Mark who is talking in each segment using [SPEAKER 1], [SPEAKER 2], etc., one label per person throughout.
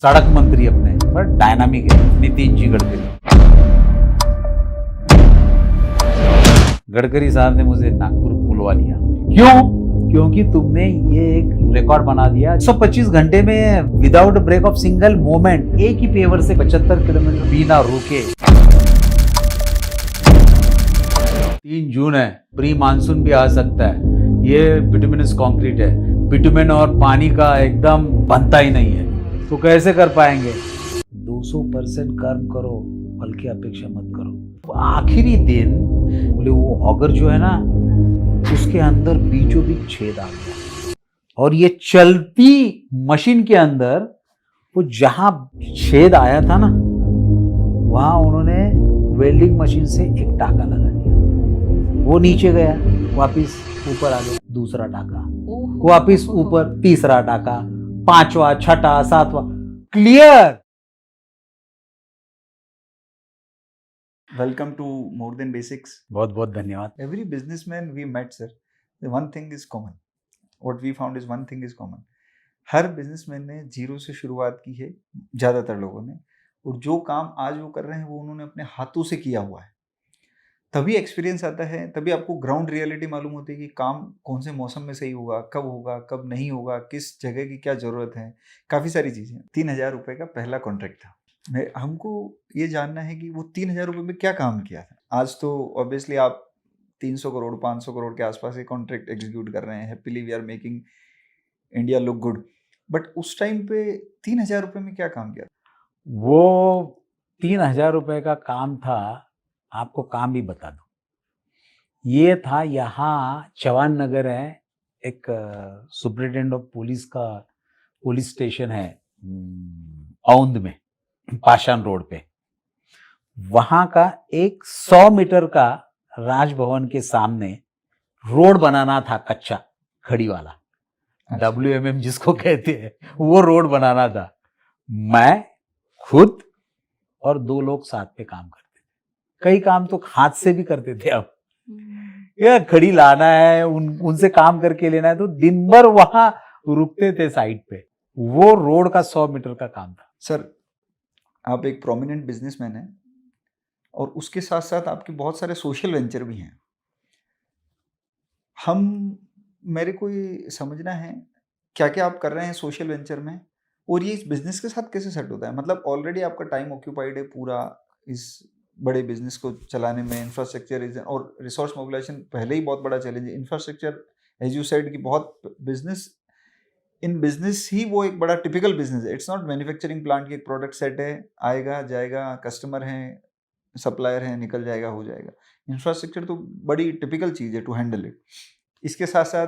[SPEAKER 1] सड़क मंत्री अपने पर डायनामिक है नितिन जी गडकरी। गडकरी साहब ने मुझे नागपुर बुलवा लिया। क्यों? क्योंकि तुमने ये एक रिकॉर्ड बना दिया। 125 घंटे में without break of single moment एक ही पेवर से 75 किलोमीटर बिना रुके। 3 जून है, प्री मानसून भी आ सकता है। ये बिटुमिनस कंक्रीट है, बिटुमिन और पानी का एकदम बनता ही नहीं है, तो कैसे कर पाएंगे? 200% कर्म करो, फल की अपेक्षा मत करो। आखिरी दिन बोले वो ऑगर जो है ना उसके अंदर बीचों बीच छेद आ गया और ये चलती मशीन के अंदर वो जहां छेद आया था ना वहां उन्होंने वेल्डिंग मशीन से एक टाका लगा दिया। वो नीचे गया, वापिस ऊपर आ गया, दूसरा टाका, वापिस ऊपर, तीसरा टाका, 5वां, 6वां, 7वां, clear.
[SPEAKER 2] Welcome to More Than Basics.
[SPEAKER 1] बहुत बहुत धन्यवाद।
[SPEAKER 2] Every businessman we met, sir, the one thing is common. What we found is one thing is common. Her businessman ने जीरो से शुरुआत की है, ज़्यादातर लोगों ने, और जो काम आज वो कर रहे हैं वो उन्होंने अपने हाथों से किया हुआ है। तभी एक्सपीरियंस आता है, तभी आपको ग्राउंड रियलिटी मालूम होती है कि काम कौन से मौसम में सही होगा, कब नहीं होगा, किस जगह की क्या ज़रूरत है, काफ़ी सारी चीज़ें। 3,000 रुपये का पहला कॉन्ट्रैक्ट था। हमको ये जानना है कि वो 3,000 रुपये में क्या काम किया था। आज तो ऑब्वियसली आप 300 करोड़ 500 करोड़ के आसपास ये कॉन्ट्रैक्ट एग्जीक्यूट कर रहे हैं। Happily we are making India look good, but उस टाइम पे 3,000 रुपये में क्या काम किया?
[SPEAKER 1] वो 3,000 रुपये का काम था, आपको काम भी बता दूं। ये था यहाँ चवान नगर है, एक सुपरिटेंडेंट ऑफ पुलिस का पुलिस स्टेशन है औंध में, पाषाण रोड पे। वहां का एक 100 मीटर का राजभवन के सामने रोड बनाना था, कच्चा खड़ी वाला, WMM जिसको कहते हैं, वो रोड बनाना था। मैं खुद और 2 लोग साथ पे काम करते थे। कई काम तो हाथ से भी करते थे। अब या खड़ी लाना है, उनसे काम करके लेना है, तो दिन भर वहां रुकते थे साइड पे। वो रोड का 100 मीटर का काम था।
[SPEAKER 2] सर, आप एक प्रोमिनेंट बिजनेसमैन हैं और उसके साथ साथ आपके बहुत सारे सोशल वेंचर भी हैं। मेरे को ये समझना है क्या क्या आप कर रहे हैं सोशल वेंचर में, और ये इस बिजनेस के साथ कैसे सेट होता है। मतलब ऑलरेडी आपका टाइम ऑक्यूपाइड है पूरा इस बड़े बिजनेस को चलाने में। इंफ्रास्ट्रक्चर और रिसोर्स मोबिलाइजेशन पहले ही बहुत बड़ा चैलेंज है। इंफ्रास्ट्रक्चर एज यू सेड कि बहुत बिजनेस ही वो एक बड़ा टिपिकल बिजनेस है। इट्स नॉट मैन्युफैक्चरिंग प्लांट की एक प्रोडक्ट सेट है, आएगा जाएगा, कस्टमर हैं, सप्लायर हैं, निकल जाएगा, हो जाएगा। इंफ्रास्ट्रक्चर तो बड़ी टिपिकल चीज़ है टू हैंडल इट। इसके साथ साथ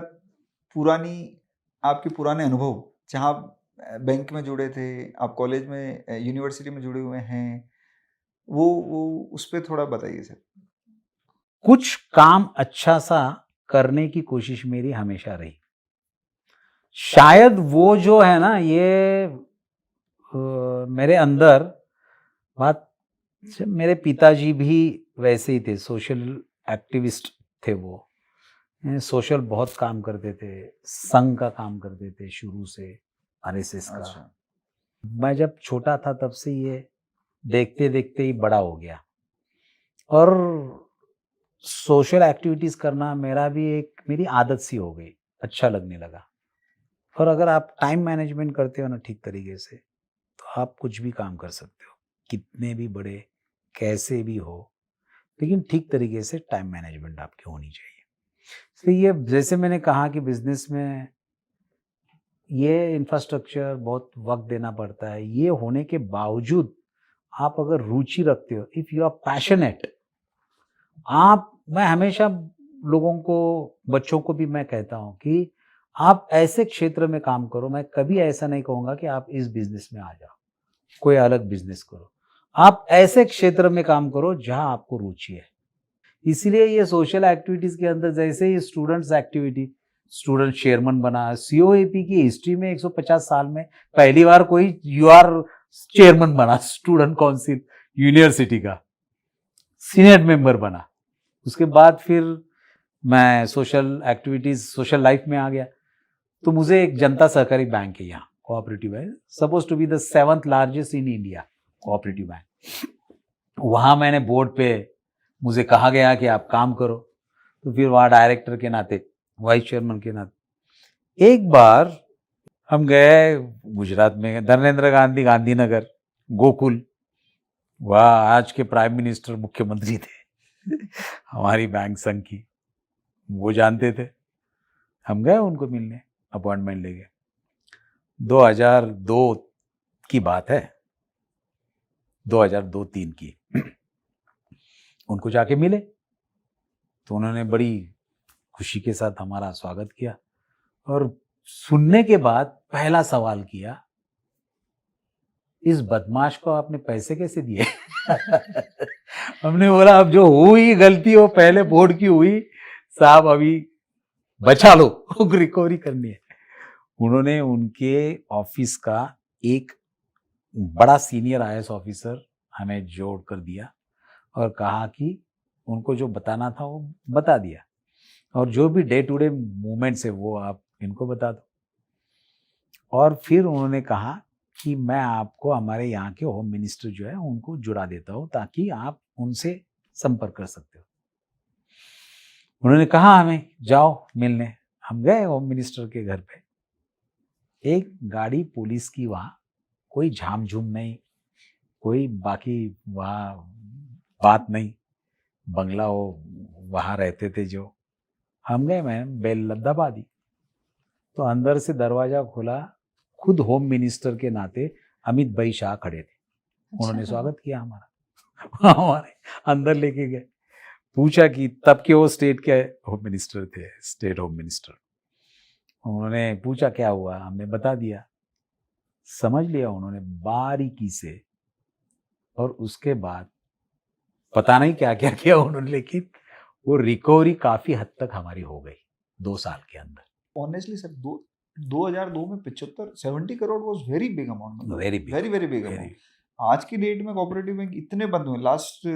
[SPEAKER 2] आपके पुराने अनुभव, जहाँ आप बैंक में जुड़े थे, आप कॉलेज में, यूनिवर्सिटी में जुड़े हुए हैं, वो उस पर थोड़ा बताइए सर।
[SPEAKER 1] कुछ काम अच्छा सा करने की कोशिश मेरी हमेशा रही। शायद वो जो है ना, ये मेरे अंदर बात, मेरे पिताजी भी वैसे ही थे, सोशल एक्टिविस्ट थे। वो सोशल बहुत काम करते थे, संघ का काम करते थे शुरू से, RSS का।
[SPEAKER 2] अच्छा।
[SPEAKER 1] मैं जब छोटा था तब से ये देखते देखते ही बड़ा हो गया, और सोशल एक्टिविटीज करना मेरी आदत सी हो गई, अच्छा लगने लगा। और अगर आप टाइम मैनेजमेंट करते हो ना ठीक तरीके से, तो आप कुछ भी काम कर सकते हो, कितने भी बड़े कैसे भी हो, लेकिन ठीक तरीके से टाइम मैनेजमेंट आपकी होनी चाहिए। तो ये जैसे मैंने कहा कि बिजनेस में ये इंफ्रास्ट्रक्चर बहुत वक्त देना पड़ता है। ये होने के बावजूद आप अगर रुचि रखते हो, इफ यू आर पैशनेट, मैं हमेशा लोगों को, बच्चों को भी मैं कहता हूं कि आप ऐसे क्षेत्र में काम करो। मैं कभी ऐसा नहीं कहूंगा कि आप इस बिजनेस में आ जाओ, कोई अलग बिजनेस करो। आप ऐसे क्षेत्र में काम करो जहां आपको रुचि है। इसीलिए ये सोशल एक्टिविटीज के अंदर, जैसे ही स्टूडेंट्स एक्टिविटी, स्टूडेंट चेयरमैन बना, COAP की हिस्ट्री में 150 साल में पहली बार कोई UR चेयरमैन बना, स्टूडेंट काउंसिल यूनिवर्सिटी का सीनेट मेंबर बना। उसके बाद फिर मैं सोशल एक्टिविटीज, सोशल लाइफ में आ गया। तो मुझे एक जनता सहकारी बैंक है यहाँ cooperative bank, suppose to be the 7th largest in India cooperative bank. वहाँ मैंने बोर्ड पे मुझे कहा गया कि आप काम करो, तो फिर वहाँ डायरेक्टर के नाते, वाइस चेयरमैन के नाते एक बार हम गए गुजरात में, धर्मेंद्र गांधी गांधीनगर, गोकुल, वहाँ आज के प्राइम मिनिस्टर मुख्यमंत्री थे हमारी बैंक संघ की, वो जानते थे। हम गए उनको मिलने, अपॉइंटमेंट ले गए। 2002 की बात है, 2002-3 की। उनको जाके मिले तो उन्होंने बड़ी खुशी के साथ हमारा स्वागत किया और सुनने के बाद पहला सवाल किया, इस बदमाश को आपने पैसे कैसे दिए? हमने बोला अब जो हुई गलती हो पहले बोर्ड की हुई साहब, अभी बचा लो, रिकवरी करनी है। उन्होंने उनके ऑफिस का एक बड़ा सीनियर आईएएस ऑफिसर हमें जोड़ कर दिया और कहा कि उनको जो बताना था वो बता दिया, और जो भी डे टू डे मूवमेंट्स है वो आप इनको बता दो। और फिर उन्होंने कहा कि मैं आपको हमारे यहाँ के होम मिनिस्टर जो है उनको जुड़ा देता हूँ ताकि आप उनसे संपर्क कर सकते हो। उन्होंने कहा हमें जाओ मिलने, हम गए होम मिनिस्टर के घर पे। एक गाड़ी पुलिस की, वहाँ कोई झाम झूम नहीं, कोई बाकी वहाँ बात नहीं, बंगला हो वहाँ रहते थे जो। हम गए, मैं बेल दबा दी तो अंदर से दरवाजा खुला, खुद होम मिनिस्टर के नाते अमित भाई शाह खड़े थे। उन्होंने स्वागत किया हमारा हमारे अंदर लेके गए, पूछा कि तब के वो स्टेट के होम मिनिस्टर थे, स्टेट होम मिनिस्टर। उन्होंने पूछा क्या हुआ, हमने बता दिया, समझ लिया उन्होंने बारीकी से, और उसके बाद पता नहीं क्या क्या किया उन्होंने, लेकिन वो रिकवरी काफी हद तक हमारी हो गई 2 साल के अंदर।
[SPEAKER 2] ऑनेस्टली सर 2002 में 70 crore was very big amount,
[SPEAKER 1] very
[SPEAKER 2] very big amount. आज की डेट में कोऑपरेटिव बैंक इतने बंद हुए, लास्ट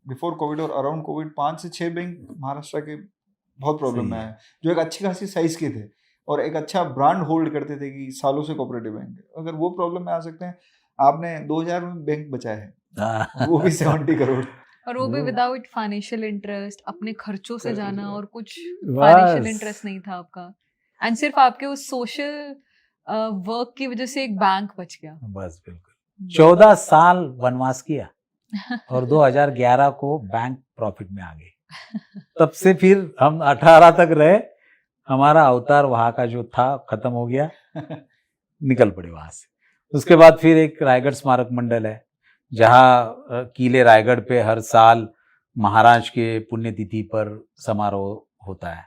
[SPEAKER 2] बिफोर कोविड और अराउंड कोविड 5 से 6 बैंक महाराष्ट्र के बहुत प्रॉब्लम में है, जो एक अच्छी खासी साइज के थे और एक अच्छा ब्रांड होल्ड करते थे कि सालों से कोऑपरेटिव बैंक, अगर वो प्रॉब्लम में आ सकते हैं। आपने 2000 में बैंक बचाया है, वो भी 70 करोड़,
[SPEAKER 3] और वो भी विदाउट फाइनेंशियल इंटरेस्ट, अपने खर्चों से जाना, और कुछ
[SPEAKER 1] बस।
[SPEAKER 3] फाइनेंशियल इंटरेस्ट नहीं था आपका, एंड सिर्फ आपके उस सोशल वर्क की वजह से एक बैंक बच गया।
[SPEAKER 1] बस बिल्कुल 14 साल वनवास किया और 2011 को बैंक प्रॉफिट में आ गए। तब से फिर हम 18 तक रहे, हमारा अवतार वहां का जो था खत्म हो गया, निकल पड़े वहां से। उसके बाद फिर एक रायगढ़ स्मारक मंडल है, जहाँ किले रायगढ़ पे हर साल महाराज के पुण्यतिथि पर समारोह होता है।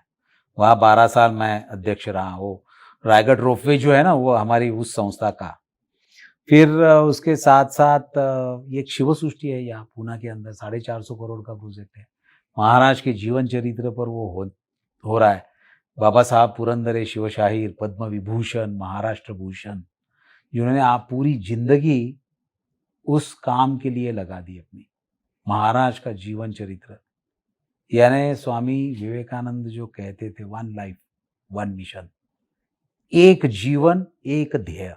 [SPEAKER 1] वहाँ 12 साल मैं अध्यक्ष रहा। वो रायगढ़ रोपवे जो है ना, वो हमारी उस संस्था का। फिर उसके साथ साथ ये एक शिव सृष्टि है यहाँ पूना के अंदर, 450 करोड़ का प्रोजेक्ट है। महाराज के जीवन चरित्र पर वो हो रहा है। बाबा साहब पुरंदरे शिवशाहीर, पद्म विभूषण, महाराष्ट्र भूषण, जिन्होंने आप पूरी जिंदगी उस काम के लिए लगा दी अपनी। महाराज का जीवन चरित्र, यानी स्वामी विवेकानंद जो कहते थे, 1 लाइफ 1 मिशन, एक जीवन एक ध्येय,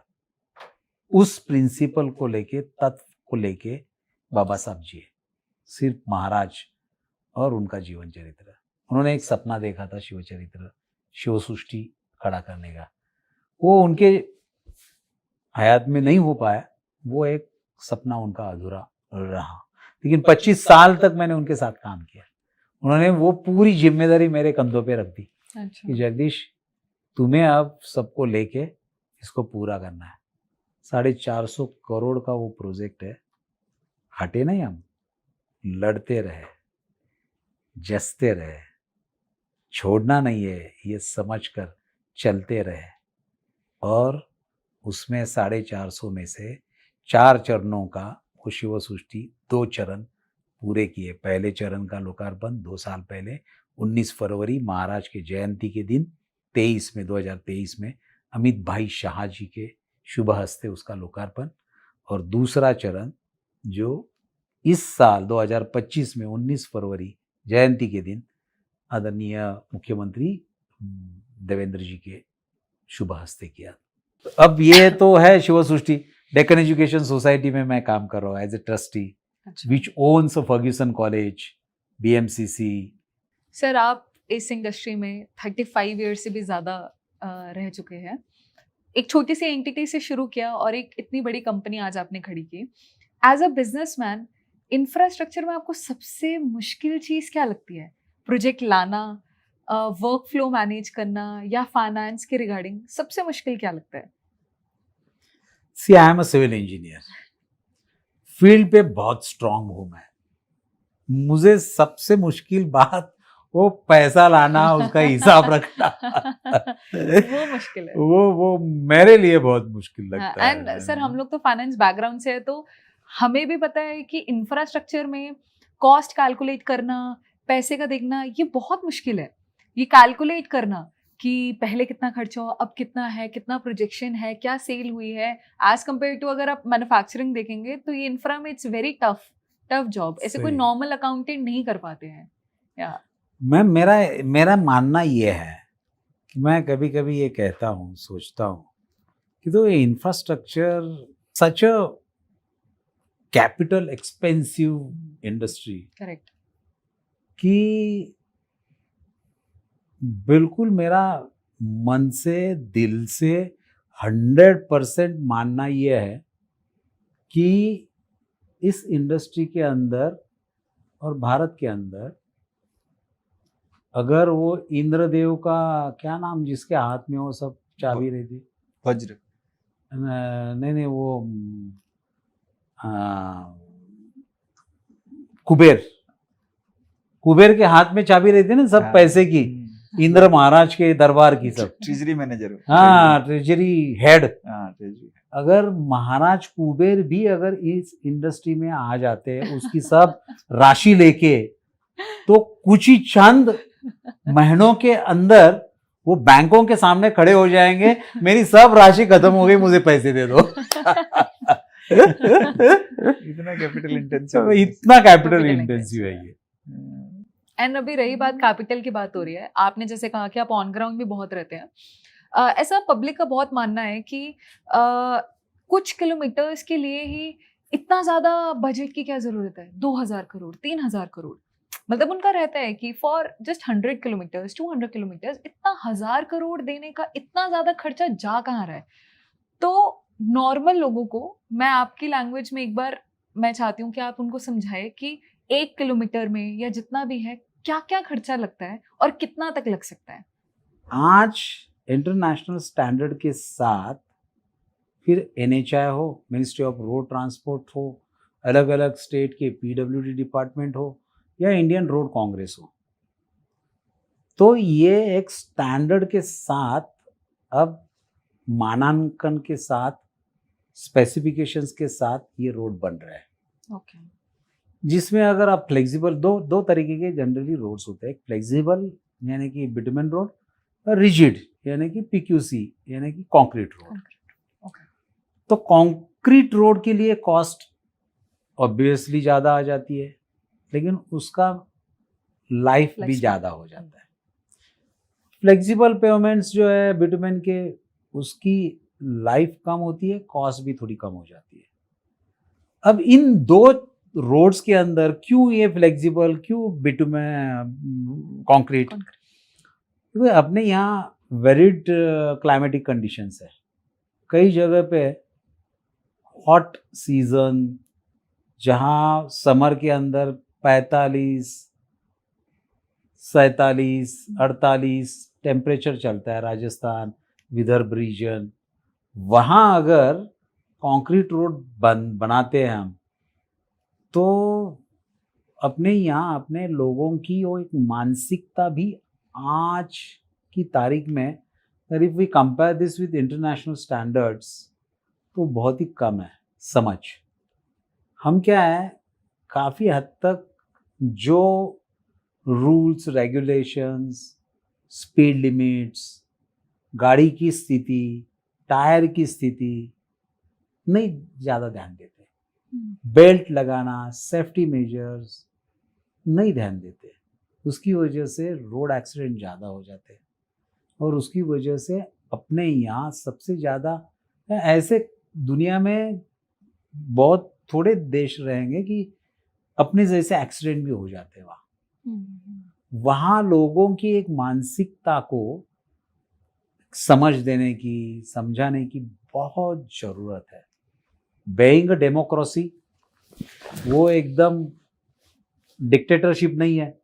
[SPEAKER 1] उस प्रिंसिपल को लेके, तत्व को लेके बाबा साहब जी, सिर्फ महाराज और उनका जीवन चरित्र। उन्होंने एक सपना देखा था शिव चरित्र, शिव सृष्टि खड़ा करने का, वो उनके हयात में नहीं हो पाया, वो एक सपना उनका अधूरा रहा। लेकिन 25 साल तक मैंने उनके साथ काम किया। उन्होंने वो पूरी जिम्मेदारी मेरे कंधों पे रख दी कि जगदीश, तुम्हें अब सबको लेके इसको पूरा करना है। 450 करोड़ का वो प्रोजेक्ट है। हटे नहीं हम, लड़ते रहे, जसते रहे, छोड़ना नहीं है, ये समझकर चलते रहे। और उसमें 450 में से 4 चरणों का वो शिव सृष्टि 2 चरण पूरे किए। पहले चरण का लोकार्पण 2 साल पहले 19 फरवरी महाराज के जयंती के दिन 2023 में अमित भाई शाह जी के शुभ हस्ते उसका लोकार्पण, और दूसरा चरण जो इस साल 2025 में 19 फरवरी जयंती के दिन आदरणीय मुख्यमंत्री देवेंद्र जी के शुभ हस्ते किया। अब ये तो है शिव सृष्टि, डेक्कन एजुकेशन सोसाइटी में मैं काम कर रहा हूँ एज ए ट्रस्टी,
[SPEAKER 3] अच्छा
[SPEAKER 1] which owns Fergusson college, BMCC।
[SPEAKER 3] Sir, आप इस इंडस्ट्री में 35 ईयर से भी ज़्यादा रह चुके हैं। एक छोटी सी एंटिटी से शुरू किया और एक इतनी बड़ी कंपनी आज आपने खड़ी की। एज अ बिजनेसमैन, इंफ्रास्ट्रक्चर में आपको सबसे मुश्किल चीज़ क्या लगती है? प्रोजेक्ट लाना, वर्क फ्लो मैनेज करना, या फाइनेंस के रिगार्डिंग सबसे मुश्किल क्या लगता है?
[SPEAKER 1] See I am a civil engineer, field पे बहुत स्ट्रांग हूं मैं। मुझे सबसे मुश्किल बात वो पैसा लाना, उसका हिसाब रखना
[SPEAKER 3] वो मुश्किल है।
[SPEAKER 1] वो मेरे लिए बहुत मुश्किल लगता
[SPEAKER 3] एंड
[SPEAKER 1] है।
[SPEAKER 3] सर, हम लोग तो फाइनेंस बैकग्राउंड से है, तो हमें भी पता है कि इंफ्रास्ट्रक्चर में कॉस्ट कैलकुलेट करना, पैसे का देखना, ये बहुत मुश्किल है। ये कैलकुलेट करना कि पहले कितना खर्चा हुआ, अब कितना है, कितना प्रोजेक्शन है, क्या सेल हुई है, एज कम्पेयर टू अगर आप मैन्युफैक्चरिंग देखेंगे तो ये इंफ्रा में इट्स वेरी टफ जॉब। ऐसे कोई
[SPEAKER 1] सही।
[SPEAKER 3] नॉर्मल अकाउंटेंट नहीं कर पाते हैं। या
[SPEAKER 1] मेरा मानना ये है कि मैं कभी कभी ये कहता हूँ, सोचता हूँ कि तो ये infrastructure such a capital expensive industry
[SPEAKER 3] correct.
[SPEAKER 1] कि बिल्कुल मेरा मन से, दिल से 100% मानना ये है कि इस इंडस्ट्री के अंदर और भारत के अंदर, अगर वो इंद्रदेव का क्या नाम, जिसके हाथ में वो सब चाबी रहती,
[SPEAKER 2] वज्र,
[SPEAKER 1] नहीं नहीं, वो आ, कुबेर के हाथ में चाबी रहती है ना सब पैसे की, इंद्र महाराज के दरबार की सब,
[SPEAKER 2] ट्रेजरी मैनेजर,
[SPEAKER 1] हाँ ट्रेजरी हेड।
[SPEAKER 2] ट्रेजरी।
[SPEAKER 1] अगर महाराज कुबेर भी अगर इस इंडस्ट्री में आ जाते हैं उसकी सब राशि लेके, तो कुछ ही चंद महीनों के अंदर वो बैंकों के सामने खड़े हो जाएंगे, मेरी सब राशि खत्म हो गई, मुझे पैसे दे दो।
[SPEAKER 2] इतना कैपिटल इंटेंसिव,
[SPEAKER 1] इतना कैपिटल इंटेंसिव है ये।
[SPEAKER 3] एंड अभी रही बात कैपिटल की, बात हो रही है, आपने जैसे कहा कि आप ऑन ग्राउंड भी बहुत रहते हैं। ऐसा पब्लिक का बहुत मानना है कि कुछ किलोमीटर्स के लिए ही इतना ज्यादा बजट की क्या जरूरत है? 2000 करोड़, 3000 करोड़, मतलब उनका रहता है कि फॉर जस्ट 100 किलोमीटर्स, 200 किलोमीटर्स, इतना 1000 करोड़ देने का इतना ज्यादा खर्चा जा कहाँ रहा है? तो नॉर्मल लोगों को, मैं आपकी लैंग्वेज में एक बार मैं चाहती हूँ कि आप उनको समझाए कि 1 किलोमीटर में या जितना भी है क्या क्या खर्चा लगता है और कितना तक लग सकता है?
[SPEAKER 1] आज इंटरनेशनल स्टैंडर्ड के साथ, फिर NHAI हो, मिनिस्ट्री ऑफ रोड ट्रांसपोर्ट हो, अलग अलग स्टेट के PWD डिपार्टमेंट हो, या इंडियन रोड कांग्रेस हो, तो ये एक स्टैंडर्ड के साथ, अब मानांकन के साथ, स्पेसिफिकेशंस के साथ ये रोड बन रहा है।
[SPEAKER 3] ओके।
[SPEAKER 1] जिसमें अगर आप फ्लेक्सिबल, दो तरीके के जनरली रोड्स होते हैं, फ्लेक्सिबल यानी कि बिटुमेन रोड, और रिजिड यानी कि PQC यानी कि कंक्रीट रोड। तो कंक्रीट रोड के लिए कॉस्ट ऑब्वियसली ज़्यादा आ जाती है, लेकिन उसका लाइफ भी ज़्यादा हो जाता है। फ्लेक्सिबल पेमेंट्स जो है बिटुमेन के, उसकी लाइफ कम होती है, कॉस्ट भी थोड़ी कम हो जाती है। अब इन दो रोड्स के अंदर क्यों ये फ्लेक्सिबल, क्यों बिटुमेन कंक्रीट? क्योंकि अपने यहाँ वेरिड क्लाइमेटिक कंडीशंस है। कई जगह पे हॉट सीजन, जहाँ समर के अंदर 45, 47, 48 टेम्परेचर चलता है, राजस्थान, विदर्भ रीजन, वहाँ अगर कंक्रीट रोड बनाते हैं हम, तो अपने यहाँ अपने लोगों की वो एक मानसिकता भी आज की तारीख में, अगर if we compare this with international standards, तो बहुत ही कम है समझ। हम क्या है, काफ़ी हद तक जो रूल्स रेगुलेशंस, स्पीड लिमिट्स, गाड़ी की स्थिति, टायर की स्थिति नहीं ज़्यादा ध्यान देते, बेल्ट लगाना, सेफ्टी मेजर्स नहीं ध्यान देते। उसकी वजह से रोड एक्सीडेंट ज़्यादा हो जाते हैं, और उसकी वजह से अपने यहाँ सबसे ज़्यादा ऐसे दुनिया में बहुत थोड़े देश रहेंगे कि अपने जैसे एक्सीडेंट भी हो जाते हैं वहाँ लोगों की एक मानसिकता को समझ देने की, समझाने की बहुत जरूरत है। बेइंग अ डेमोक्रेसी वो एकदम डिक्टेटरशिप नहीं है,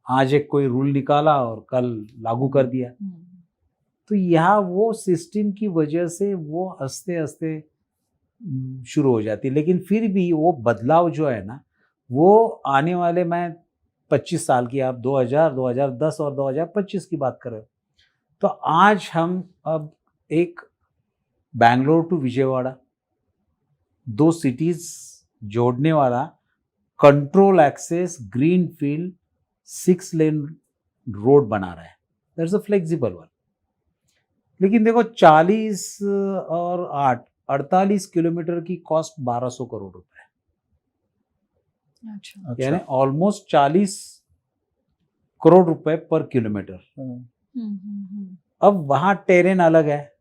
[SPEAKER 1] आज एक कोई रूल निकाला और कल लागू कर दिया। तो यहाँ वो सिस्टम की वजह से वो हंसते हंसते शुरू हो जाती है, लेकिन फिर भी वो बदलाव जो है ना, वो आने वाले, मैं 25 साल की, आप 2000, 2010 और 2025 की बात कर रहे हो, तो आज हम अब एक बैंगलोर टू विजयवाड़ा 2 सिटीज जोड़ने वाला control access green field 6 lane road बना रहा है। That's a flexible one. लेकिन देखो 40 और 8 48 किलोमीटर की कॉस्ट 1200 करोड़ रुपए है।
[SPEAKER 3] अच्छा।
[SPEAKER 1] यानी ऑलमोस्ट 40 करोड़ रुपए पर किलोमीटर। अब वहां टेरेन अलग है,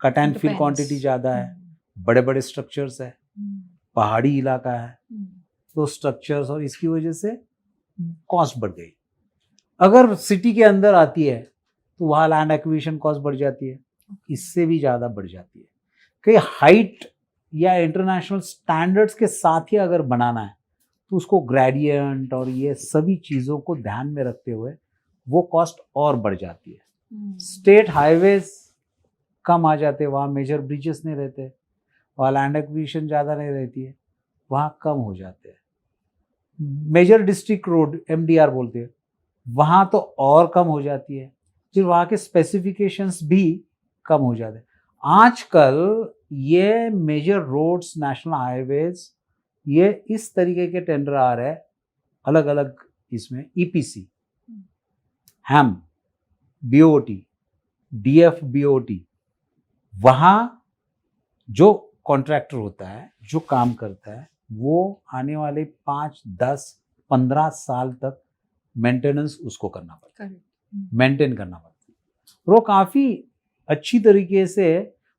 [SPEAKER 1] कट एंड फिल क्वांटिटी ज्यादा है, बड़े बड़े स्ट्रक्चर्स है, पहाड़ी इलाका है, तो स्ट्रक्चर्स और इसकी वजह से कॉस्ट बढ़ गई। अगर सिटी के अंदर आती है तो वहाँ लैंड एक्विजिशन कॉस्ट बढ़ जाती है, इससे भी ज़्यादा बढ़ जाती है। कहीं हाइट या इंटरनेशनल स्टैंडर्ड्स के साथ ही अगर बनाना है तो उसको ग्रेडियंट और ये सभी चीज़ों को ध्यान में रखते हुए वो कॉस्ट और बढ़ जाती है। स्टेट हाईवेज कम आ जाते हैं, वहाँ मेजर ब्रिजेस नहीं रहते, वहाँ लैंड एक्विजिशन ज़्यादा नहीं रहती है, वहाँ कम हो जाते हैं। मेजर डिस्ट्रिक्ट रोड MDR बोलते हैं, वहाँ तो और कम हो जाती है, फिर वहाँ के स्पेसिफिकेशंस भी कम हो जाते हैं। आजकल ये मेजर रोड्स, नेशनल हाईवेज, ये इस तरीके के टेंडर आ रहे हैं अलग अलग, इसमें EPC, HAM, BOT, DF BOT, वहाँ जो कॉन्ट्रैक्टर होता है, जो काम करता है, वो आने वाले 5, 10, 15 साल तक मेंटेनेंस उसको करना पड़ता है, मेंटेन करना पड़ता है। और वो काफ़ी अच्छी तरीके से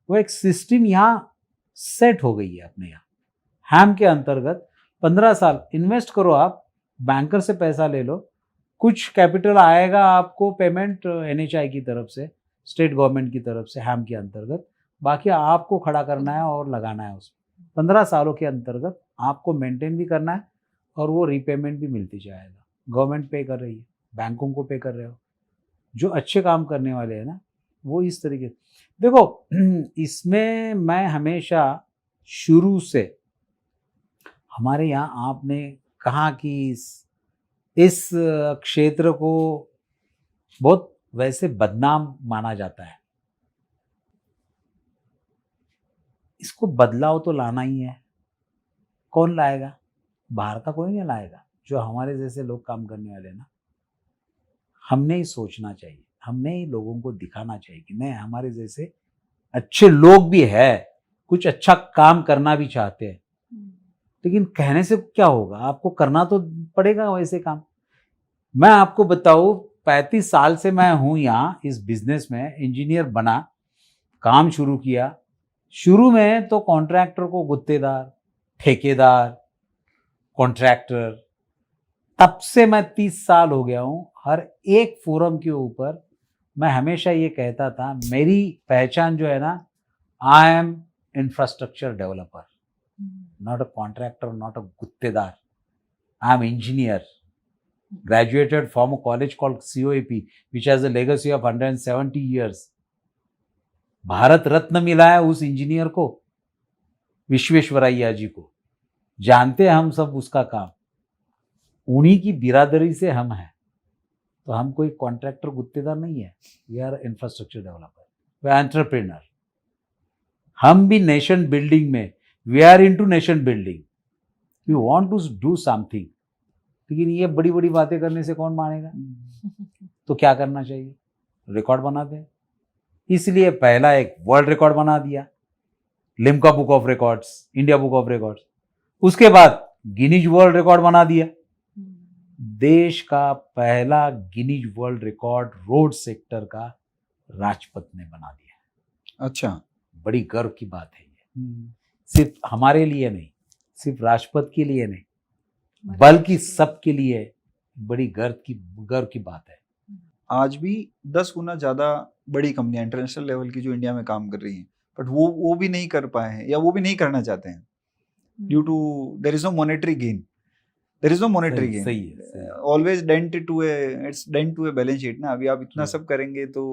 [SPEAKER 1] वो एक सिस्टम यहाँ सेट हो गई है अपने यहाँ। हैम के अंतर्गत 15 साल इन्वेस्ट करो, आप बैंकर से पैसा ले लो, कुछ कैपिटल आएगा आपको पेमेंट NHI की तरफ से, स्टेट गवर्नमेंट की तरफ से, हैम के अंतर्गत, बाकी आपको खड़ा करना है और लगाना है उसमें। 15 सालों के अंतर्गत आपको मेंटेन भी करना है और वो रीपेमेंट भी मिलती जाएगा। गवर्नमेंट पे कर रही है, बैंकों को पे कर रहे हो। जो अच्छे काम करने वाले हैं ना, वो इस तरीके, देखो इसमें मैं हमेशा शुरू से, हमारे यहाँ आपने कहा कि इस क्षेत्र को बहुत वैसे बदनाम माना जाता है, इसको बदलाव तो लाना ही है। कौन लाएगा? बाहर का कोई नहीं लाएगा, जो हमारे जैसे लोग काम करने वाले ना, हमने ही सोचना चाहिए, हमने ही लोगों को दिखाना चाहिए कि नहीं, हमारे जैसे अच्छे लोग भी है, कुछ अच्छा काम करना भी चाहते हैं। लेकिन कहने से क्या होगा, आपको करना तो पड़ेगा वैसे काम। मैं आपको बताऊं, 35 साल से मैं हूं यहाँ इस बिजनेस में, इंजीनियर बना, काम शुरू किया। शुरू में तो कॉन्ट्रैक्टर को गुत्तेदार, ठेकेदार, कॉन्ट्रैक्टर, तब से मैं 30 साल हो गया हूं, हर एक फोरम के ऊपर मैं हमेशा ये कहता था, मेरी पहचान जो है ना, I am infrastructure developer, not a contractor, not a गुत्तेदार। I am engineer, graduated from a college called COAP, which has a legacy of 170 years. Bharat Ratna मिला है उस इंजीनियर को, विश्वेश्वरैया जी को, जानते हैं हम सब उसका काम, उन्हीं की बिरादरी से हम हैं। तो हम कोई कॉन्ट्रैक्टर गुत्तेदार नहीं है, we are infrastructure developer, we are entrepreneur. हम भी नेशन बिल्डिंग में, we are into nation building, we want to do something. लेकिन ये बड़ी बड़ी बातें करने से कौन मानेगा? तो क्या करना चाहिए? रिकॉर्ड बना दें। इसलिए पहला एक वर्ल्ड रिकॉर्ड बना दिया, Limca book of records, India book of records. उसके बाद गिनीज वर्ल्ड रिकॉर्ड बना दिया, देश का पहला Guinness world record road sector का राजपथ ने बना दिया।
[SPEAKER 2] अच्छा,
[SPEAKER 1] बड़ी गर्व की बात है ये, सिर्फ हमारे लिए नहीं, सिर्फ राष्ट्रपति के लिए नहीं, बल्कि सबके लिए बड़ी गर्व की बात है।
[SPEAKER 2] आज भी 10 गुना ज़्यादा बड़ी कंपनियां इंटरनेशनल लेवल की जो इंडिया में काम कर रही हैं, बट वो भी नहीं कर पाए हैं या वो भी नहीं करना चाहते हैं, due to there is no monetary gain. There is no monetary gain,
[SPEAKER 1] सही है।
[SPEAKER 2] Always dent to a balance sheet ना। अभी आप इतना सब करेंगे तो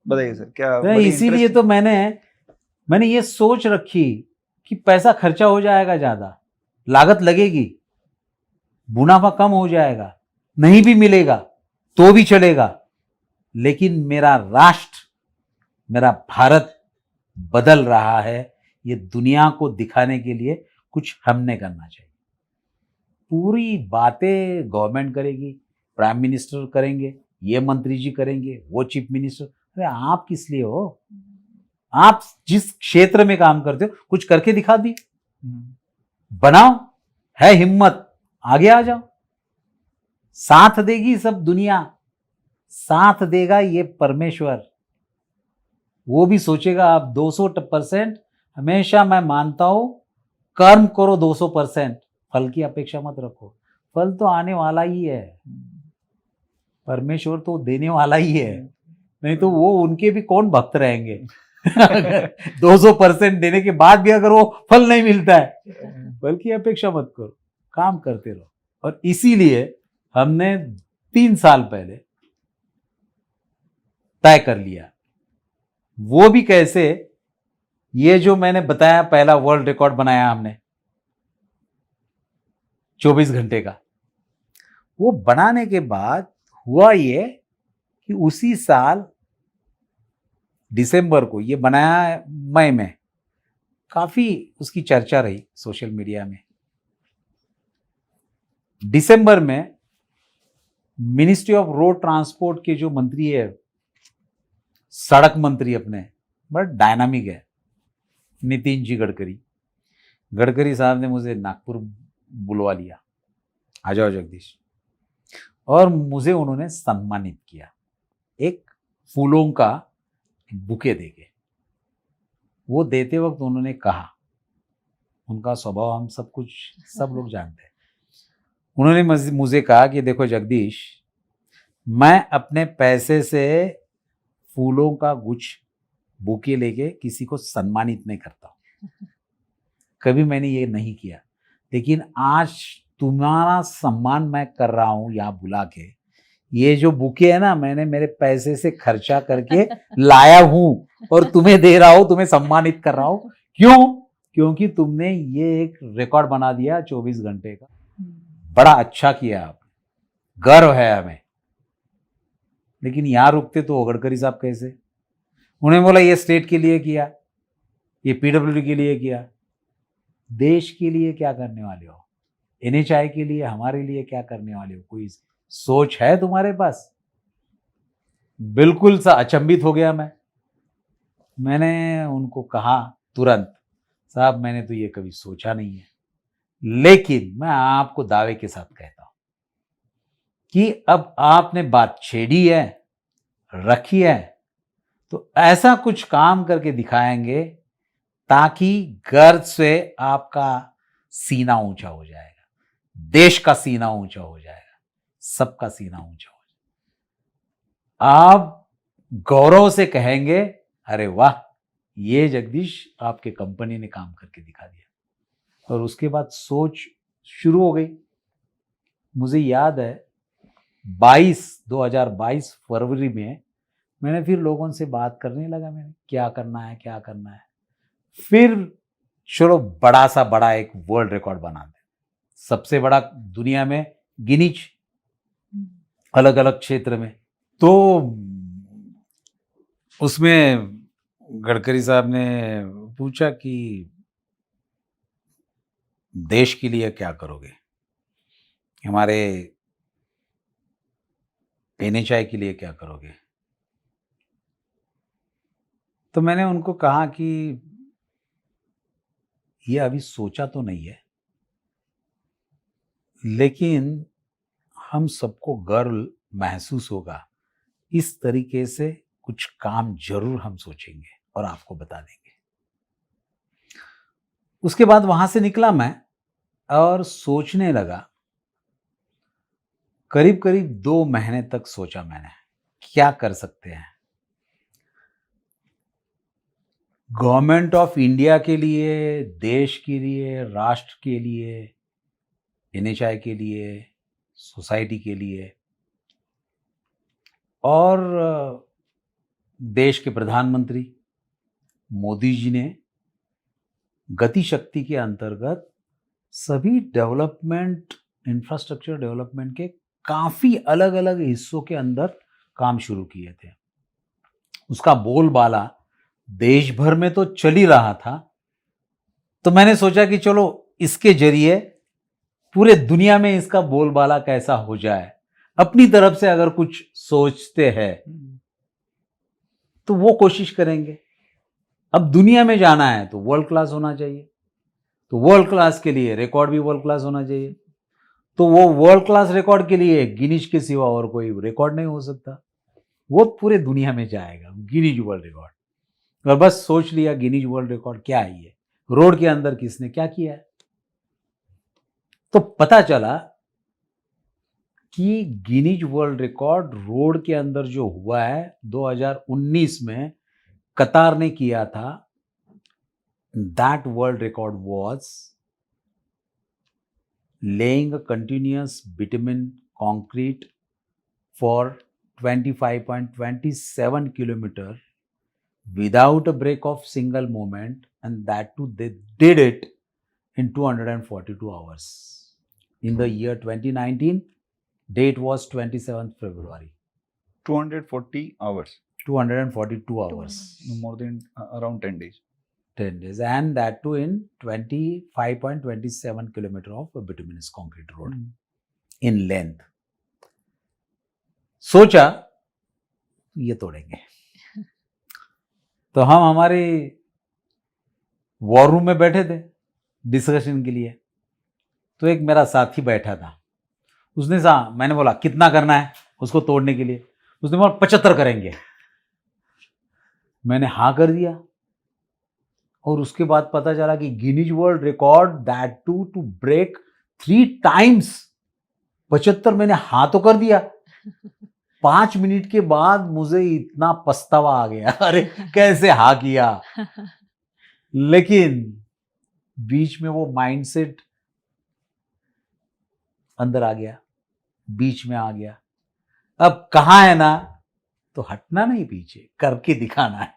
[SPEAKER 2] बताइए सर क्या।
[SPEAKER 1] तो इसीलिए तो मैंने ये सोच रखी कि पैसा खर्चा हो जाएगा, ज्यादा लागत लगेगी, मुनाफा कम हो जाएगा, नहीं भी मिलेगा तो भी चलेगा, लेकिन मेरा राष्ट्र, मेरा भारत बदल रहा है, ये दुनिया को दिखाने के लिए कुछ हमने करना चाहिए। पूरी बातें गवर्नमेंट करेगी, प्राइम मिनिस्टर करेंगे, ये मंत्री जी करेंगे, वो चीफ मिनिस्टर। अरे आप किस लिए हो? आप जिस क्षेत्र में काम करते हो कुछ करके दिखा दी, बनाओ, है हिम्मत, आगे आ जाओ। साथ देगी सब दुनिया, साथ देगा ये परमेश्वर, वो भी सोचेगा आप 200%। हमेशा मैं मानता हूं कर्म करो 200%, फल की अपेक्षा मत रखो। फल तो आने वाला ही है, परमेश्वर तो देने वाला ही है, नहीं तो वो उनके भी कौन भक्त रहेंगे 200% देने के बाद भी अगर वो फल नहीं मिलता है, फल की अपेक्षा मत करो, काम करते रहो। और इसीलिए हमने 3 साल पहले तय कर लिया, वो भी कैसे, ये जो मैंने बताया पहला वर्ल्ड रिकॉर्ड बनाया हमने 24 घंटे का, वो बनाने के बाद हुआ ये कि उसी साल दिसंबर को, ये बनाया मई में, काफी उसकी चर्चा रही सोशल मीडिया में। दिसंबर में मिनिस्ट्री ऑफ रोड ट्रांसपोर्ट के जो मंत्री है, सड़क मंत्री अपने, बड़ा डायनामिक है, नितिन जी गडकरी साहब ने मुझे नागपुर बुलवा लिया, आ जाओ जगदीश, और मुझे उन्होंने सम्मानित किया एक फूलों का बुके देके। वो देते वक्त उन्होंने कहा, उनका स्वभाव हम सब लोग जानते हैं, उन्होंने मुझे कहा कि देखो जगदीश, मैं अपने पैसे से फूलों का गुच्छ बुके लेके किसी को सम्मानित नहीं करता, कभी मैंने ये नहीं किया, लेकिन आज तुम्हारा सम्मान मैं कर रहा हूं यहाँ बुला के। ये जो बुके है ना, मैंने मेरे पैसे से खर्चा करके लाया हूं और तुम्हें दे रहा हूं, तुम्हें सम्मानित कर रहा हूं। क्यों? क्योंकि तुमने ये एक रिकॉर्ड बना दिया 24 घंटे का, बड़ा अच्छा किया आप, गर्व है हमें। लेकिन यहां रुकते तो गडकरी साहब कैसे? उन्हें बोला ये स्टेट के लिए किया, ये पीडब्ल्यूडी के लिए किया, देश के लिए क्या करने वाले हो? NHI के लिए, हमारे लिए क्या करने वाले हो? कोई सोच है तुम्हारे पास? बिल्कुल सा अचंभित हो गया मैंने उनको कहा तुरंत, साहब मैंने तो ये कभी सोचा नहीं है, लेकिन मैं आपको दावे के साथ कहता हूं कि अब आपने बात छेड़ी है, रखी है, तो ऐसा कुछ काम करके दिखाएंगे ताकि गर्व से आपका सीना ऊंचा हो जाएगा, देश का सीना ऊंचा हो जाएगा, सबका सीना ऊंचा हो जाएगा। आप गौरव से कहेंगे, अरे वाह, ये जगदीश आपके कंपनी ने काम करके दिखा दिया। और उसके बाद सोच शुरू हो गई। मुझे याद है 2022 फरवरी में मैंने फिर लोगों से बात करने लगा, मैंने क्या करना है। फिर चलो बड़ा एक वर्ल्ड रिकॉर्ड बना दे, सबसे बड़ा दुनिया में गिनीज, अलग अलग क्षेत्र में। तो उसमें गडकरी साहब ने पूछा कि देश के लिए क्या करोगे, हमारे NHI के लिए क्या करोगे? तो मैंने उनको कहा कि ये अभी सोचा तो नहीं है, लेकिन हम सबको गर्व महसूस होगा, इस तरीके से कुछ काम जरूर हम सोचेंगे और आपको बता देंगे। उसके बाद वहां से निकला मैं और सोचने लगा, करीब करीब 2 महीने तक सोचा मैंने क्या कर सकते हैं। गवर्नमेंट ऑफ इंडिया के लिए, देश के लिए, राष्ट्र के लिए, एनएचआई के लिए, सोसाइटी के लिए और देश के प्रधानमंत्री मोदी जी ने गति शक्ति के अंतर्गत सभी डेवलपमेंट, इंफ्रास्ट्रक्चर डेवलपमेंट के काफी अलग अलग हिस्सों के अंदर काम शुरू किए थे। उसका बोलबाला देश भर में तो चल ही रहा था, तो मैंने सोचा कि चलो इसके जरिए पूरे दुनिया में इसका बोलबाला कैसा हो जाए। अपनी तरफ से अगर कुछ सोचते हैं तो वो कोशिश करेंगे। अब दुनिया में जाना है तो वर्ल्ड क्लास होना चाहिए, तो वर्ल्ड क्लास के लिए रिकॉर्ड भी वर्ल्ड क्लास होना चाहिए। तो वो वर्ल्ड क्लास रिकॉर्ड के लिए गिनीज के सिवा और कोई रिकॉर्ड नहीं हो सकता, वो पूरे दुनिया में जाएगा, गिनीज वर्ल्ड रिकॉर्ड। और बस सोच लिया गिनीज वर्ल्ड रिकॉर्ड क्या है, ये रोड के अंदर किसने क्या किया है। तो पता चला कि गिनीज वर्ल्ड रिकॉर्ड रोड के अंदर जो हुआ है 2019 में कतार ने किया था। That world record was laying a continuous bitumen concrete for 25.27 kilometer without a break of single moment, and that too they did it in 242 hours. In the year 2019, date was 27th February.
[SPEAKER 2] 240 hours.
[SPEAKER 1] 242 hours.
[SPEAKER 2] No more than around 10 days.
[SPEAKER 1] 10 days, and that too in 25.27 kilometer of bituminous concrete road in length. सोचा ये तोड़ेंगे। तो हम हमारे war room में बैठे थे discussion के लिए। तो एक मेरा साथी बैठा था, उसने कहा, मैंने बोला कितना करना है उसको तोड़ने के लिए? उसने बोला 75 करेंगे। मैंने हाँ कर दिया। और उसके बाद पता चला कि Guinness world record that to break 3 times 75। मैंने हाँ तो कर दिया। 5 मिनट के बाद मुझे इतना पछतावा आ गया, अरे कैसे हाँ किया। लेकिन बीच में वो माइंडसेट अंदर आ गया, बीच में आ गया। अब कहाँ है ना, तो हटना नहीं, पीछे करके दिखाना है।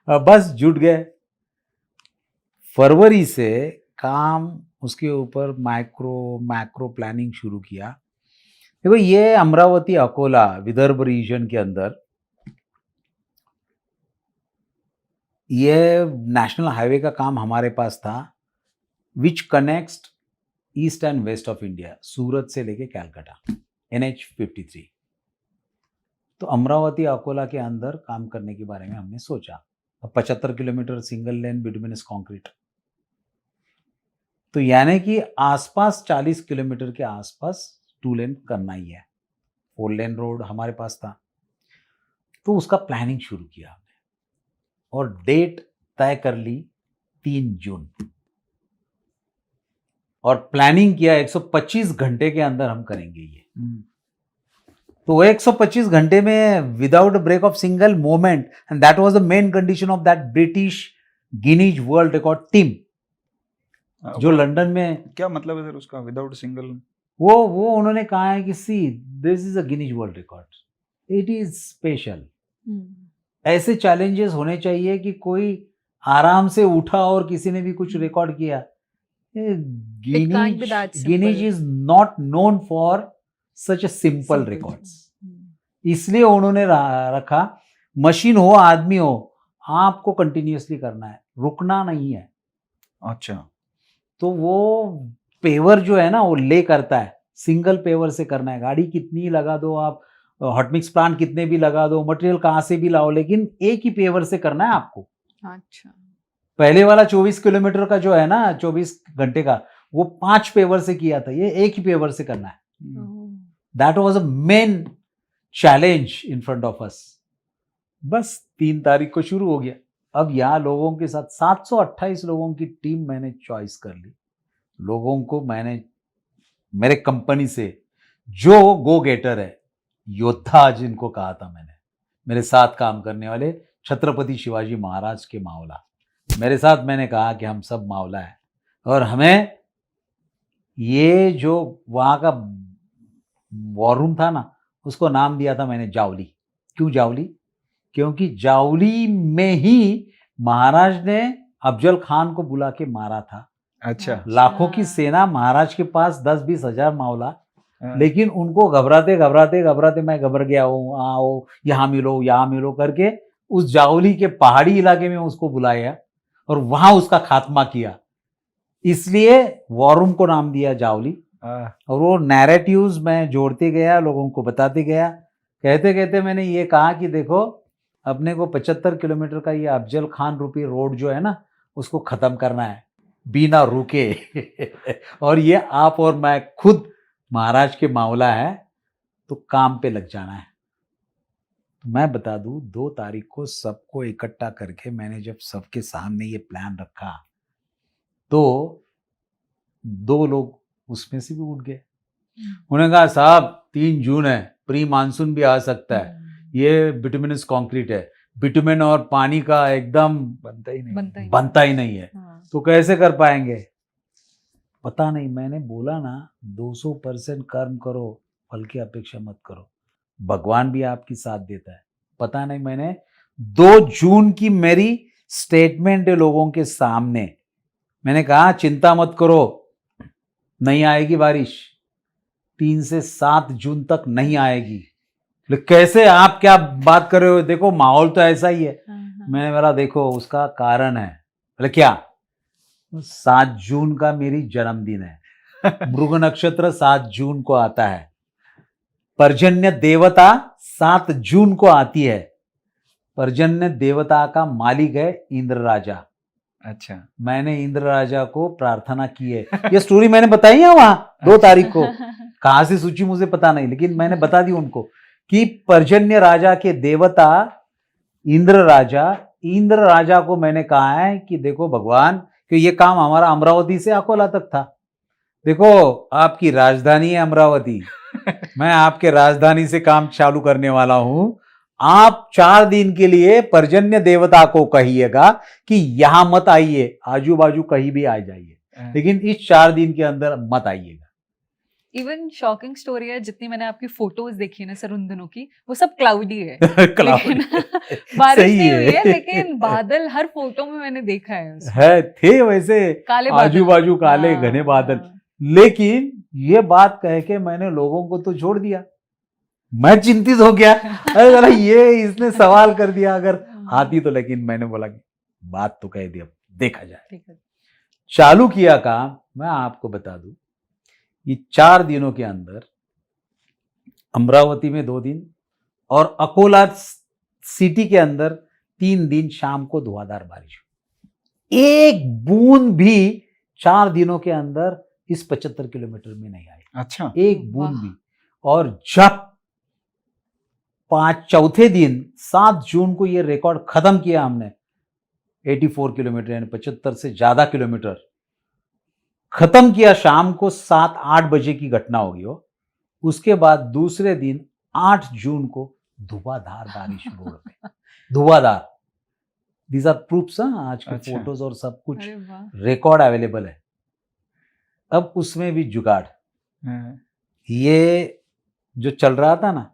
[SPEAKER 1] अब बस जुट गए। फरवरी से काम उसके ऊपर मैक्रो प्लानिंग शुरू किया। देखो ये अमरावती अकोला विदर्भ रीजन के अंदर ये नेशनल हाईवे का काम हमारे पास था, which connects east and west of India, Surat से लेके कैलकाटा, NH53। तो अमरावती अकोला के अंदर काम करने के बारे में हमने सोचा। 75 kilometre single lane bituminous concrete, तो यानी कि आसपास 40 किलोमीटर के आसपास 2 लेन करना ही है। 4 लेन रोड हमारे पास था। तो उसका प्लानिंग शुरू किया हमने और डेट तय कर ली 3 जून, और प्लानिंग किया 125 घंटे के अंदर हम करेंगे ये। तो 125 घंटे में without break of single moment, and that was the main condition of that British Guinness world record team जो लंदन में।
[SPEAKER 2] क्या मतलब है सर उसका विदाउट सिंगल?
[SPEAKER 1] वो उन्होंने कहा है कि see this is a Guinness world record, it is special. ऐसे चैलेंजेस होने चाहिए कि कोई आराम से उठा और किसी ने भी कुछ रिकॉर्ड किया। Guinness is not known for such a simple records. इसलिए उन्होंने रखा, मशीन हो आदमी हो, आपको कंटिन्यूअसली करना है, रुकना नहीं है।
[SPEAKER 2] अच्छा,
[SPEAKER 1] तो वो पेवर जो है ना वो ले करता है, सिंगल पेवर से करना है। गाड़ी कितनी लगा दो आप, हॉट मिक्स प्लांट कितने भी लगा दो, मटेरियल कहाँ से भी लाओ, लेकिन एक ही पेवर से करना है आपको।
[SPEAKER 3] अच्छा,
[SPEAKER 1] पहले वाला 24 किलोमीटर का जो है ना 24 घंटे का, वो 5 पेवर से किया था, ये एक ही पेवर से करना है। That was a main challenge in front of us. बस 3 तारीख को शुरू हो गया। अब यहाँ लोगों के साथ 728 लोगों की टीम मैंने चॉइस कर ली। लोगों को मैंने मेरे कंपनी से जो गो गेटर है, योद्धा जिनको कहा था मैंने, मेरे साथ काम करने वाले छत्रपति शिवाजी महाराज के मावला, मेरे साथ मैंने कहा कि हम सब मावला है और हमें ये जो वहाँ का वॉर रूम था ना, उसको नाम दिया था मैंने जावली। क्यों जावली? क्योंकि जावली में ही महाराज ने अफजल खान को बुला के मारा था।
[SPEAKER 2] अच्छा।
[SPEAKER 1] लाखों की सेना, महाराज के पास 10-20 हजार मावला,
[SPEAKER 2] हाँ।
[SPEAKER 1] लेकिन उनको घबराते घबराते घबराते मैं घबर गया हूँ, आओ यहाँ मिलो करके उस जावली के पहाड़ी इलाके में उसको बुलाया और वहां उसका खात्मा किया। इसलिए वॉर रूम को नाम दिया जावली।
[SPEAKER 2] हाँ।
[SPEAKER 1] और वो नैरेटिव्स मैं जोड़ते गया, लोगों को बताते गया। कहते कहते मैंने ये कहा कि देखो, अपने को 75 किलोमीटर का ये अफजल खान रूपी रोड जो है ना, उसको खत्म करना है बिना रुके और ये आप और मैं खुद महाराज के मावला है, तो काम पे लग जाना है। मैं बता दूं, 2 तारीख को सबको इकट्ठा करके मैंने जब सबके सामने ये प्लान रखा, तो 2 लोग उसमें से भी उठ गए। उन्होंने कहा साहब 3 जून है, प्री मानसून भी आ सकता है, ये बिटुमिनस कंक्रीट है, बिटुमिन और पानी का एकदम बनता ही नहीं है।
[SPEAKER 3] हाँ।
[SPEAKER 1] तो कैसे कर पाएंगे? पता नहीं, मैंने बोला ना 200% कर्म करो, फल की अपेक्षा मत करो, भगवान भी आपकी साथ देता है। पता नहीं, मैंने 2 जून की मेरी स्टेटमेंट है लोगों के सामने, मैंने कहा चिंता मत करो, नहीं आएगी बारिश, 3 से 7 जून तक नहीं आएगी। कैसे, आप क्या बात कर रहे हो? देखो माहौल तो ऐसा ही है। मैंने बोला देखो उसका कारण है। बोले क्या? 7 जून का मेरी जन्मदिन है मृग नक्षत्र 7 जून को आता है, पर्जन्य देवता 7 जून को आती है, पर्जन्य देवता का मालिक है इंद्र राजा।
[SPEAKER 2] अच्छा।
[SPEAKER 1] मैंने इंद्र राजा को प्रार्थना की है। ये स्टोरी मैंने बताई है वहां 2 तारीख को, कहां से सूची मुझे पता नहीं, लेकिन मैंने बता दी उनको कि पर्जन्य राजा के देवता इंद्र राजा को मैंने कहा है कि देखो भगवान, कि ये काम हमारा अमरावती से अकोला तक था, देखो आपकी राजधानी है अमरावती मैं आपके राजधानी से काम चालू करने वाला हूं, आप 4 दिन के लिए पर्जन्य देवता को कहिएगा कि यहां मत आइए, आजू बाजू कहीं भी आ जाइए, लेकिन इस 4 दिन के अंदर मत आइएगा।
[SPEAKER 3] इवन शॉकिंग स्टोरी है, जितनी मैंने आपकी फोटोज देखी ना सर उन दिनों की, वो सब क्लाउडी है
[SPEAKER 1] क्लाउडी
[SPEAKER 3] बारिश नहीं हुई है, लेकिन बादल हर फोटो में मैंने देखा है उसमें।
[SPEAKER 1] है, थे वैसे
[SPEAKER 3] काले
[SPEAKER 1] आजू बाजू काले
[SPEAKER 3] हाँ,
[SPEAKER 1] घने बादल।
[SPEAKER 3] हाँ।
[SPEAKER 1] लेकिन ये बात कह के मैंने लोगों को तो छोड़ दिया, मैं चिंतित हो गया, अरे साला ये इसने सवाल कर दिया अगर आती तो, लेकिन मैंने बोला कि बात तो कह दी, अब देखा जाए। चालू किया काम। मैं आपको बता दूं, ये 4 दिनों के अंदर अमरावती में 2 दिन और अकोला सिटी के अंदर 3 दिन शाम को धुआंधार बारिश, एक बूंद भी 4 दिनों के अंदर इस 75 किलोमीटर में नहीं आई।
[SPEAKER 2] अच्छा।
[SPEAKER 1] एक बूंद भी। और जब 4 दिन 7 जून को ये रिकॉर्ड खत्म किया हमने, 84 किलोमीटर यानी 75 से ज्यादा किलोमीटर खत्म किया, शाम को 7-8 बजे की घटना होगी वो। उसके बाद दूसरे दिन 8 जून को धुआंधार बारिश रोड पे, धुआंधार। दीज आर प्रूफ्स, आज के
[SPEAKER 2] अच्छा।
[SPEAKER 1] फोटोज और सब कुछ रिकॉर्ड अवेलेबल है। अब उसमें भी जुगाड़, ये जो चल रहा था ना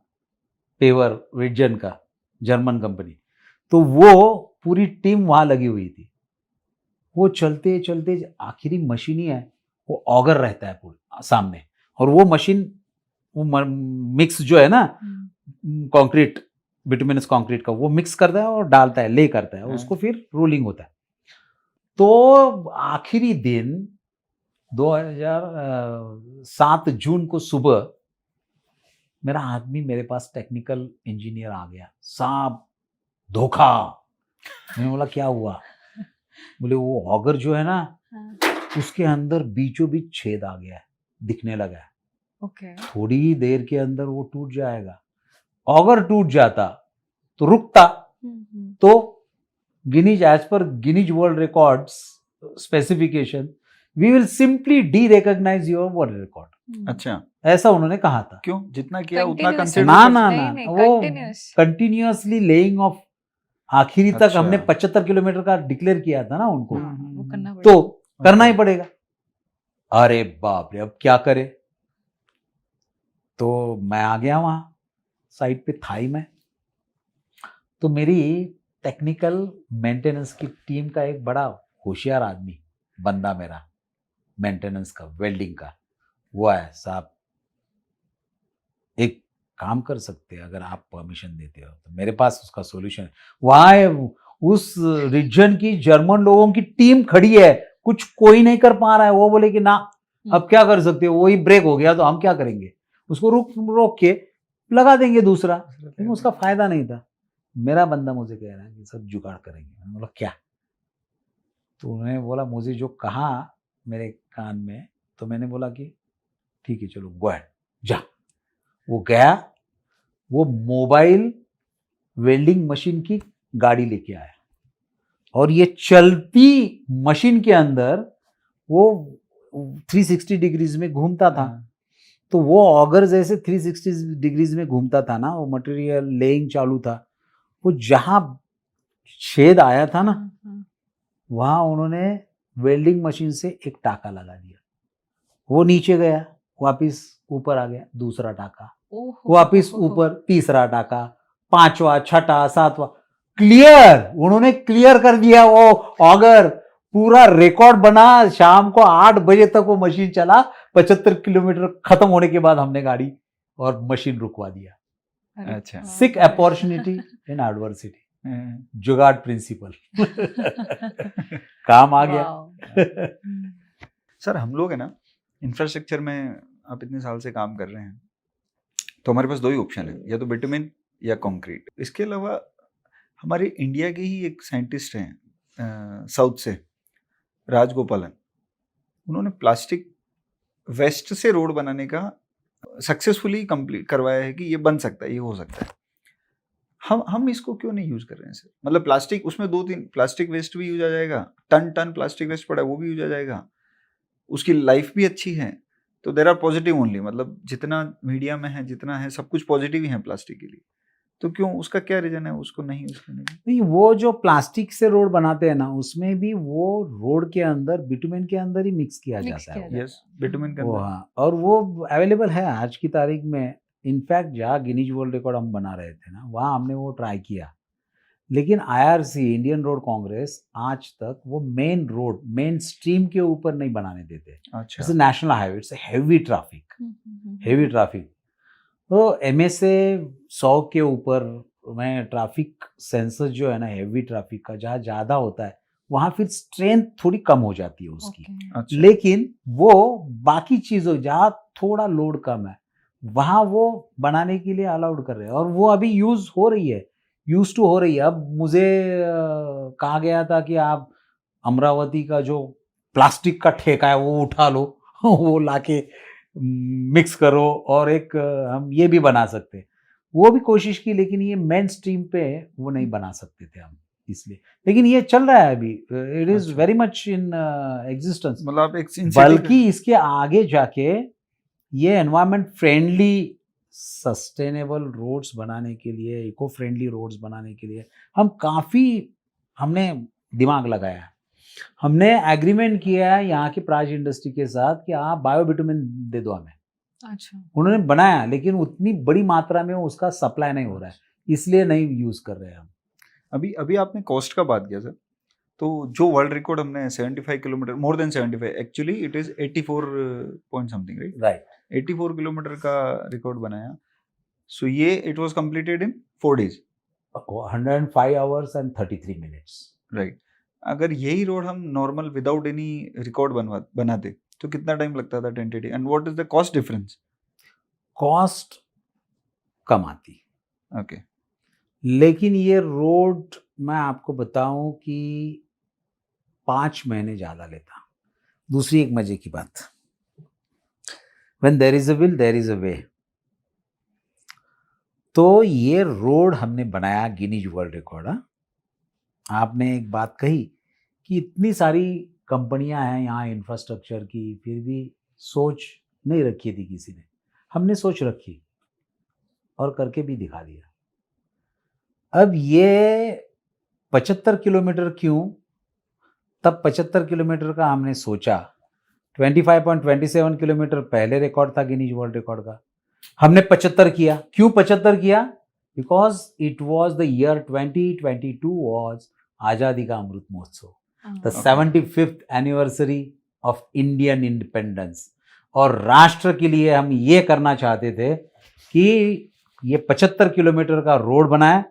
[SPEAKER 1] पेवर विजन का, जर्मन कंपनी, तो वो पूरी टीम वहां लगी हुई थी। वो चलते चलते आखिरी मशीन ही है, वो ऑगर रहता है पूरे सामने, और वो मशीन वो मिक्स जो है ना कंक्रीट, बिटुमिनस कंक्रीट का, वो मिक्स करता है और डालता है, ले करता है, उसको फिर रोलिंग होता है। तो आखिरी दिन 7 जून को सुबह मेरा आदमी मेरे पास, टेक्निकल इंजीनियर आ गया, साहब धोखा। मैंने बोला क्या हुआ? बोले वो ऑगर जो है ना, उसके अंदर बीचों बीच छेद आ गया है, दिखने लगा है।
[SPEAKER 3] ओके।
[SPEAKER 1] थोड़ी ही देर के अंदर वो टूट जाएगा। ऑगर टूट जाता तो रुकता, तो गिनीज एज पर Guinness world records specification we will simply derecognize your world record.
[SPEAKER 2] अच्छा,
[SPEAKER 1] ऐसा उन्होंने कहा था।
[SPEAKER 2] क्यों? जितना किया उतना
[SPEAKER 3] Continuous
[SPEAKER 2] कंसिडर
[SPEAKER 1] ना
[SPEAKER 3] कर-
[SPEAKER 1] ना
[SPEAKER 3] नहीं,
[SPEAKER 1] ना
[SPEAKER 3] नहीं,
[SPEAKER 1] वो
[SPEAKER 3] continuous।
[SPEAKER 1] कंटिन्यूअसली लेइंग ऑफ आखिरी तक
[SPEAKER 2] अच्छा।
[SPEAKER 1] हमने 75 किलोमीटर का डिक्लेयर किया था ना उनको,
[SPEAKER 3] हाँ, वो करना
[SPEAKER 1] तो
[SPEAKER 3] पड़ेगा।
[SPEAKER 1] करना ही पड़ेगा। अरे बाप रे, अब क्या करे? तो मैं आ गया वहां साइट पे था ही मैं। तो मेरी टेक्निकल मेंटेनेंस की टीम का एक बड़ा होशियार आदमी बंदा मेरा मेंटेनेंस का, वेल्डिंग का, वो है साहब, एक काम कर सकते हैं अगर आप परमिशन देते हो तो, मेरे पास उसका सॉल्यूशन है। वहां उस रीजन की जर्मन लोगों की टीम खड़ी है, कुछ कोई नहीं कर पा रहा है। वो बोले कि ना अब क्या कर सकते हो, वही ब्रेक हो गया तो हम क्या करेंगे, उसको रोक के लगा देंगे दूसरा। लेकिन उसका फायदा नहीं था। मेरा बंदा मुझे कह रहा है कि सब जुगाड़ करेंगे। मैंने बोला क्या? तो उन्होंने बोला, मुझे जो कहा मेरे कान में, तो मैंने बोला कि ठीक है चलो गो अहेड, जा। वो गया, वो मोबाइल वेल्डिंग मशीन की गाड़ी लेके आया और ये चलती मशीन के अंदर वो 360 डिग्रीज में घूमता था। तो वो ऑगर जैसे 360 डिग्रीज में घूमता था ना, वो मटेरियल लेइंग चालू था। वो जहां छेद आया था ना, वहां उन्होंने वेल्डिंग मशीन से एक टाका लगा दिया। वो नीचे गया, वापिस ऊपर आ गया, दूसरा टाका, वापिस ऊपर, तीसरा टाका, पांचवा, छठा, सातवां, क्लियर। उन्होंने क्लियर कर दिया वो ऑगर, पूरा रिकॉर्ड बना। शाम को 8 बजे तक वो मशीन चला। 75 किलोमीटर खत्म होने के बाद हमने गाड़ी और मशीन रुकवा दिया।
[SPEAKER 2] अच्छा।
[SPEAKER 1] सिक अपॉर्चुनिटी इन एडवर्सिटी, जुगाड़ प्रिंसिपल। काम आ गया।
[SPEAKER 2] सर हम लोग है ना, इंफ्रास्ट्रक्चर में आप इतने साल से काम कर रहे हैं, तो हमारे पास दो ही ऑप्शन है, या तो बिटुमेन या कंक्रीट। इसके अलावा हमारे इंडिया के ही एक साइंटिस्ट हैं साउथ से, राजगोपालन, उन्होंने प्लास्टिक वेस्ट से रोड बनाने का सक्सेसफुली कंप्लीट करवाया है कि ये बन सकता है, ये हो सकता है। हम इसको क्यों नहीं यूज कर रहे हैं सर? मतलब प्लास्टिक, उसमें 2-3 प्लास्टिक वेस्ट भी यूज आ जाएगा, टन प्लास्टिक वेस्ट पड़ा है वो भी यूज आ जाएगा, उसकी लाइफ भी अच्छी है। तो देर आर पॉजिटिव ओनली, मतलब जितना मीडिया में है, जितना है, सब कुछ पॉजिटिव ही है प्लास्टिक के लिए। तो क्यों, उसका क्या रीजन है उसको नहीं यूज करने का?
[SPEAKER 1] नहीं, वो जो प्लास्टिक से रोड बनाते हैं ना, उसमें भी वो रोड के अंदर बिटुमेन के अंदर ही मिक्स किया जाता है।
[SPEAKER 2] यस, बिटुमेन के
[SPEAKER 1] वो
[SPEAKER 2] अंदर।
[SPEAKER 1] हाँ, और वो अवेलेबल है आज की तारीख में। इनफैक्ट जहाँ गिनीज वर्ल्ड रिकॉर्ड हम बना रहे थे ना, वहाँ हमने वो ट्राई किया। लेकिन IRC, इंडियन रोड कांग्रेस, आज तक वो मेन रोड, मेन स्ट्रीम के ऊपर नहीं बनाने देते।
[SPEAKER 2] अच्छा।
[SPEAKER 1] जैसे national highway, it's heavy traffic. तो MSA 100 के ऊपर में ट्रैफिक सेंसर जो है ना, हैवी ट्रैफिक का जहाँ ज़्यादा होता है, वहाँ फिर स्ट्रेंथ थोड़ी कम हो जाती है उसकी।
[SPEAKER 2] अच्छा।
[SPEAKER 1] लेकिन वो बाकी चीज़ों जहाँ थोड़ा लोड कम है, वहाँ वो बनाने के लिए अलाउड कर रहे हैं, और वो अभी यूज हो रही है, यूज टू हो रही है। अब मुझे कहा गया था कि आप अमरावती का जो प्लास्टिक का ठेका है वो उठा लो, वो लाके मिक्स करो और एक हम ये भी बना सकते हैं। वो भी कोशिश की, लेकिन ये मेन स्ट्रीम पे वो नहीं बना सकते थे हम, इसलिए। लेकिन ये चल रहा है अभी, it is very much in existence.
[SPEAKER 2] मतलब आप एक
[SPEAKER 1] बल्कि इसके आगे जाके ये एनवायरमेंट फ्रेंडली, सस्टेनेबल रोड्स बनाने के लिए, इको फ्रेंडली रोड्स बनाने के लिए हमने दिमाग लगाया है। हमने एग्रीमेंट किया है यहाँ की प्राइज इंडस्ट्री के साथ कि आप बायो बिटुमेन दे दो हमें।
[SPEAKER 3] अच्छा।
[SPEAKER 1] उन्होंने बनाया, लेकिन उतनी बड़ी मात्रा में उसका सप्लाई नहीं हो रहा है, इसलिए नहीं यूज कर रहे हैं हम।
[SPEAKER 2] अभी आपने कॉस्ट का बात किया सर, तो जो वर्ल्ड रिकॉर्ड हमने 75 kilometre, more than 75, actually it is 84 point something, right? 84 kilometre का रिकॉर्ड बनाया। सो ये it was completed in 4 days,
[SPEAKER 1] 105 hours and 33 minutes,
[SPEAKER 2] right? अगर यही रोड हम नॉर्मल विदाउट एनी रिकॉर्ड बनाते तो कितना टाइम लगता था tentative, and what is the cost difference?
[SPEAKER 1] Cost कम आती,
[SPEAKER 2] ओके।
[SPEAKER 1] लेकिन ये रोड मैं आपको बताऊं कि 5 महीने ज्यादा लेता। दूसरी एक मजे की बात, when there is a will there is a way. तो ये रोड हमने बनाया गिनीज वर्ल्ड रिकॉर्ड, आपने एक बात कही कि इतनी सारी कंपनियां हैं यहाँ इंफ्रास्ट्रक्चर की, फिर भी सोच नहीं रखी थी किसी ने। हमने सोच रखी और करके भी दिखा दिया। अब ये 75 किलोमीटर क्यों? तब 75 किलोमीटर का हमने सोचा, 25.27 किलोमीटर पहले रिकॉर्ड था गिनीज वर्ल्ड रिकॉर्ड का, हमने 75 किया। क्यों 75 किया? Because it was the year 2022 was आज़ादी का Amrit Mahotsav, the 75th anniversary of Indian independence. और राष्ट्र के लिए हम ये करना चाहते थे कि ये 75 किलोमीटर का रोड बनाए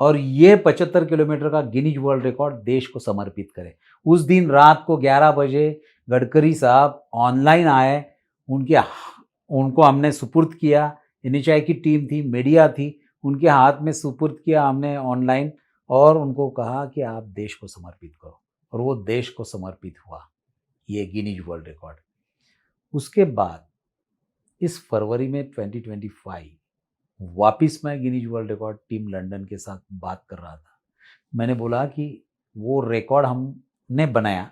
[SPEAKER 1] और ये 75 किलोमीटर का गिनीज वर्ल्ड रिकॉर्ड देश को समर्पित करें। उस दिन रात को 11 बजे गडकरी साहब ऑनलाइन आए, उनको हमने सुपुर्द किया। एनएचआई की टीम थी, मीडिया थी, उनके हाथ में सुपुर्द किया हमने ऑनलाइन और उनको कहा कि आप देश को समर्पित करो, और वो देश को समर्पित हुआ ये गिनीज वर्ल्ड रिकॉर्ड। उसके बाद इस फरवरी में 2025 वापिस मैं Guinness world record team London के साथ बात कर रहा था। मैंने बोला कि वो रिकॉर्ड हमने बनाया,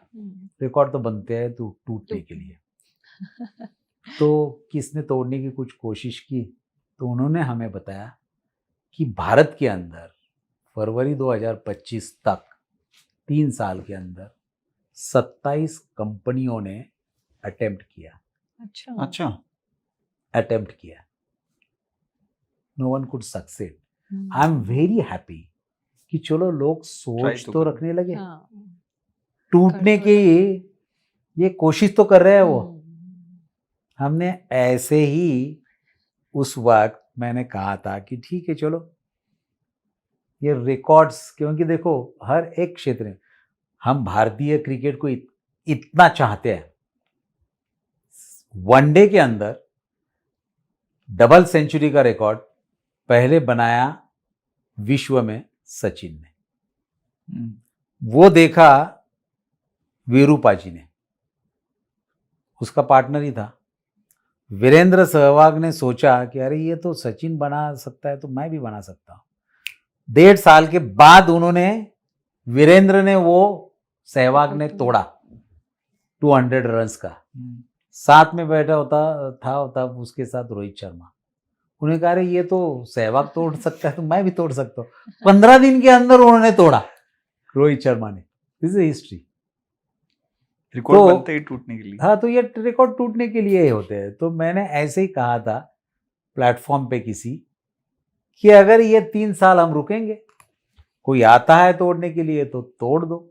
[SPEAKER 1] रिकॉर्ड तो बनते हैं तो टूटने के लिए, तो किसने तोड़ने की कुछ कोशिश की, तो उन्होंने हमें बताया कि भारत के अंदर फरवरी 2025 तक 3 साल के अंदर 27 कंपनियों ने अटेम्प्ट किया।
[SPEAKER 2] अच्छा
[SPEAKER 1] अटेम्प्ट किया, no one could succeed. I am very happy कि चलो लोग सोच तो रखने लगे, टूटने की ये कोशिश तो कर रहे हैं वो। हमने ऐसे ही उस वक्त मैंने कहा था कि ठीक है चलो ये रिकॉर्ड्स, क्योंकि देखो हर एक क्षेत्र में हम भारतीय क्रिकेट को इतना चाहते हैं। वनडे के अंदर डबल सेंचुरी का रिकॉर्ड पहले बनाया विश्व में सचिन ने, वो देखा वीरूपा जी ने, उसका पार्टनर ही था। वीरेंद्र सहवाग ने सोचा कि अरे ये तो सचिन बना सकता है तो मैं भी बना सकता हूं। 1.5 साल के बाद उन्होंने, वीरेंद्र ने वो सहवाग ने तोड़ा 200 रन्स का। साथ में बैठा होता था तब उसके साथ रोहित शर्मा। उन्हें कहा अरे ये तो सहवाग तोड़ सकता है तो मैं भी तोड़ सकता हूँ। 15 दिन के अंदर उन्होंने तोड़ा रोहित शर्मा ने। This is history.
[SPEAKER 2] रिकॉर्ड बनते ही टूटने के लिए।
[SPEAKER 1] हाँ, तो ये रिकॉर्ड टूटने के लिए ही होते हैं। तो मैंने ऐसे ही कहा था प्लेटफॉर्म पे किसी कि अगर ये 3 साल हम रुकेंगे, कोई आता है तोड़ने के लिए तो तोड़ दो,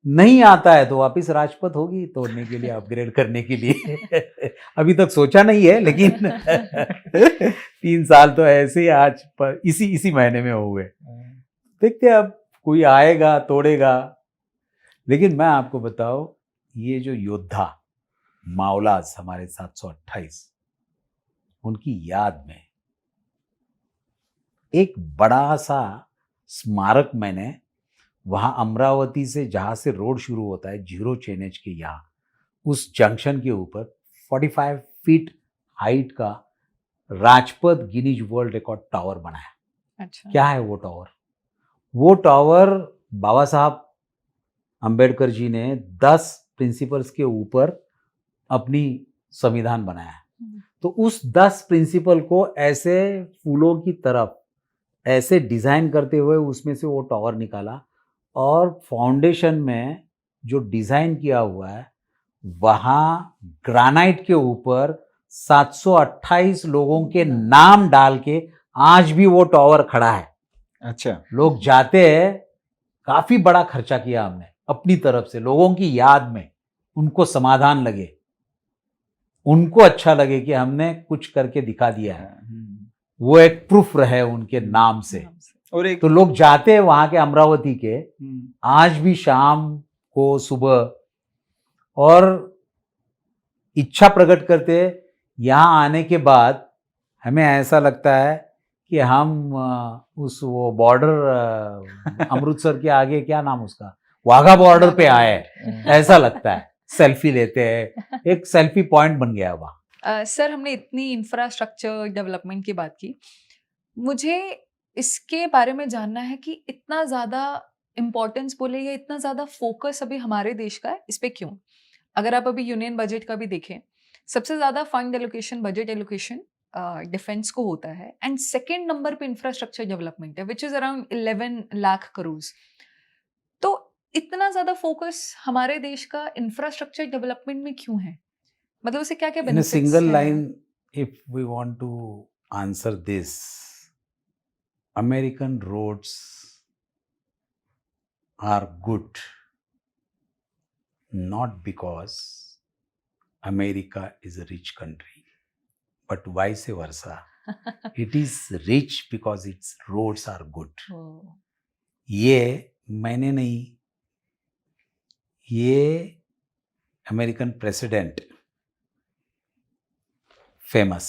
[SPEAKER 1] नहीं आता है तो वापिस राजपथ होगी तोड़ने के लिए, अपग्रेड करने के लिए। अभी तक सोचा नहीं है, लेकिन 3 साल तो ऐसे ही आज पर इसी महीने में हो गए। देखते हैं अब कोई आएगा तोड़ेगा। लेकिन मैं आपको बताऊं, ये जो योद्धा मावलाज हमारे 728, उनकी याद में एक बड़ा सा स्मारक मैंने वहां अमरावती से, जहां से रोड शुरू होता है जीरो चेनेज के यहाँ, उस जंक्शन के ऊपर 45 फीट हाइट का Rajpath Guinness world record tower बनाया।
[SPEAKER 3] अच्छा।
[SPEAKER 1] क्या है वो टावर? वो टावर बाबा साहब अंबेडकर जी ने 10 प्रिंसिपल्स के ऊपर अपनी संविधान बनाया। तो उस 10 प्रिंसिपल को ऐसे फूलों की तरफ ऐसे डिजाइन करते हुए उसमें से वो टावर निकाला, और फाउंडेशन में जो डिजाइन किया हुआ है वहां ग्रेनाइट के ऊपर 728 लोगों के नाम डाल के आज भी वो टावर खड़ा है।
[SPEAKER 2] अच्छा।
[SPEAKER 1] लोग जाते हैं, काफी बड़ा खर्चा किया हमने अपनी तरफ से, लोगों की याद में, उनको समाधान लगे, उनको अच्छा लगे कि हमने कुछ करके दिखा दिया है, वो एक प्रूफ रहे उनके नाम से।
[SPEAKER 2] और एक
[SPEAKER 1] तो लोग जाते हैं वहां के अमरावती के, आज भी शाम को सुबह, और इच्छा प्रकट करते हैं। यहाँ आने के बाद हमें ऐसा लगता है कि हम उस वो बॉर्डर अमृतसर के आगे, क्या नाम उसका, वाघा बॉर्डर पे आए, ऐसा लगता है। सेल्फी लेते हैं, एक सेल्फी पॉइंट बन गया वहाँ।
[SPEAKER 3] सर, हमने इतनी इंफ्रास्ट्रक्चर डेवलपमेंट की बात की, मुझे इसके बारे में जानना है कि इतना ज़्यादा इम्पोर्टेंस बोले या इतना ज़्यादा फोकस अभी हमारे देश का है इस पे क्यों? अगर आप अभी यूनियन बजट का भी देखें, सबसे ज़्यादा fund allocation, budget allocation defence को होता है एंड सेकंड नंबर पे इंफ्रास्ट्रक्चर डेवलपमेंट है which is around 11 lakh crore. तो इतना ज़्यादा फोकस हमारे देश का इंफ्रास्ट्रक्चर डेवलपमेंट में क्यों है? मतलब उसे क्या-क्या
[SPEAKER 1] In a
[SPEAKER 3] बेनिफिट्स
[SPEAKER 1] single
[SPEAKER 3] हैं?
[SPEAKER 1] line, if we want to answer this, American roads are good not because America is a rich country, but vice versa. It is rich because its roads are good.
[SPEAKER 3] ओह,
[SPEAKER 1] ये मैंने नहीं, ये American president famous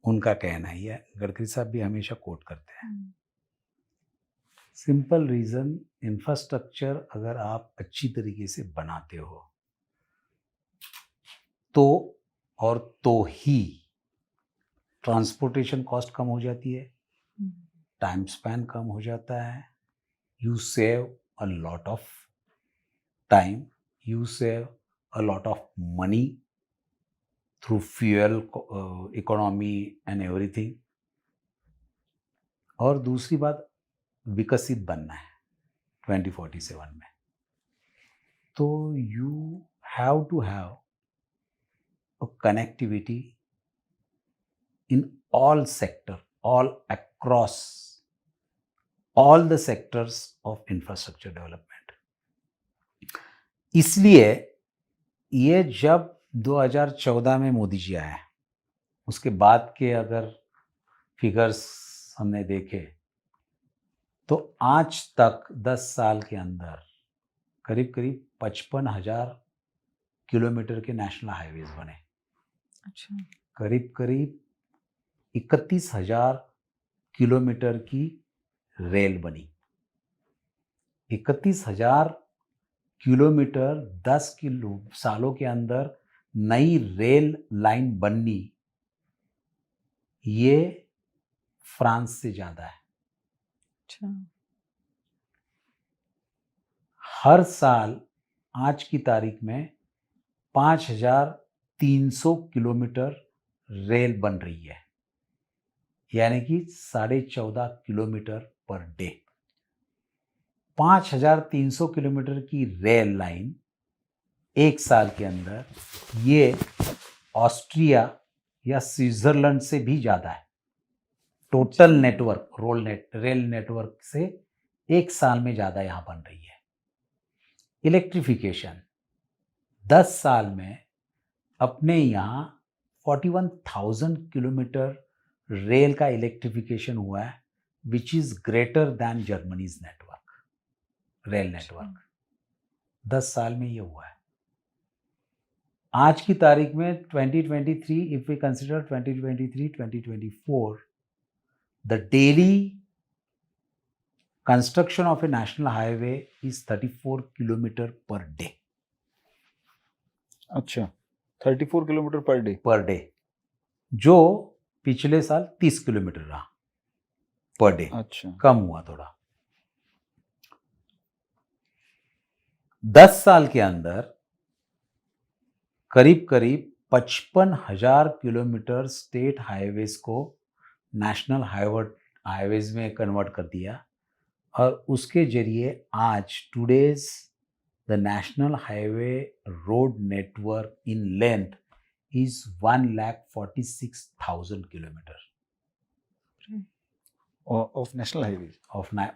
[SPEAKER 1] उनका कहना है, ये गडकरी साहब भी हमेशा कोट करते हैं। सिंपल रीजन, इंफ्रास्ट्रक्चर अगर आप अच्छी तरीके से बनाते हो तो ही ट्रांसपोर्टेशन कॉस्ट कम हो जाती है, टाइम स्पैन कम हो जाता है, you save a lot of time, you save a lot of money through fuel economy and everything. और दूसरी बात, विकसित बनना है 2047 में, तो you have to have a connectivity in all sector, all across all the sectors of infrastructure development. इसलिए ये जब 2014 में मोदी जी आए, उसके बाद के अगर फिगर्स हमने देखे तो आज तक 10 साल के अंदर करीब करीब 55,000 किलोमीटर के नेशनल हाईवेज बने,
[SPEAKER 3] अच्छा,
[SPEAKER 1] करीब करीब 31,000 किलोमीटर की रेल बनी। 31,000 किलोमीटर 10 सालों के अंदर नई रेल लाइन बननी, ये फ्रांस से ज्यादा है।
[SPEAKER 3] अच्छा,
[SPEAKER 1] हर साल आज की तारीख में 5,300 किलोमीटर रेल बन रही है, यानी कि 14.5 किलोमीटर पर डे। 5,300 किलोमीटर की रेल लाइन एक साल के अंदर, ये ऑस्ट्रिया या स्विट्जरलैंड से भी ज़्यादा है। टोटल नेटवर्क रेल नेटवर्क से एक साल में ज़्यादा यहाँ बन रही है। इलेक्ट्रिफिकेशन 10 साल में अपने यहाँ 41,000 किलोमीटर रेल का इलेक्ट्रिफिकेशन हुआ है, which is greater than Germany's network, rail network. 10 साल में ये हुआ है। आज की तारीख में 2023, if we consider 2023-2024, the daily construction of a national highway is 34 kilometre per day.
[SPEAKER 2] अच्छा, 34 किलोमीटर पर डे,
[SPEAKER 1] जो पिछले साल 30 किलोमीटर रहा पर डे।
[SPEAKER 2] अच्छा,
[SPEAKER 1] कम हुआ थोड़ा। 10 साल के अंदर करीब करीब 55,000 किलोमीटर स्टेट हाईवेज को नेशनल हाईवेज में कन्वर्ट कर दिया, और उसके जरिए आज today's the national highway road network in length is 1,46,000 kilometer
[SPEAKER 2] of national highways,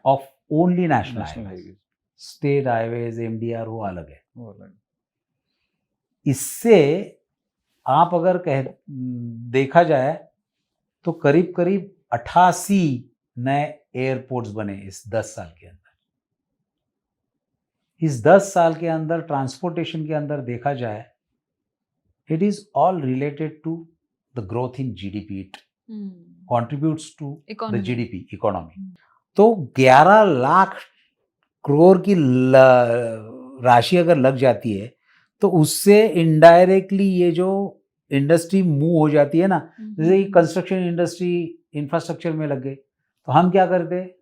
[SPEAKER 1] of only national
[SPEAKER 2] national
[SPEAKER 1] highways.
[SPEAKER 2] highways,
[SPEAKER 1] State highways, MDR वो अलग है।
[SPEAKER 2] वो अलग।
[SPEAKER 1] इससे आप अगर देखा जाए तो करीब करीब 88 नए एयरपोर्ट्स बने इस 10 साल के अंदर। इस 10 साल के अंदर ट्रांसपोर्टेशन के अंदर देखा जाए, it is all related to the growth in GDP. It contributes to the GDP, economy. तो 11 लाख करोड़ की राशि अगर लग जाती है तो उससे इनडायरेक्टली ये जो इंडस्ट्री मूव हो जाती है ना, जैसे कंस्ट्रक्शन इंडस्ट्री इंफ्रास्ट्रक्चर में लग गए, तो हम क्या करते,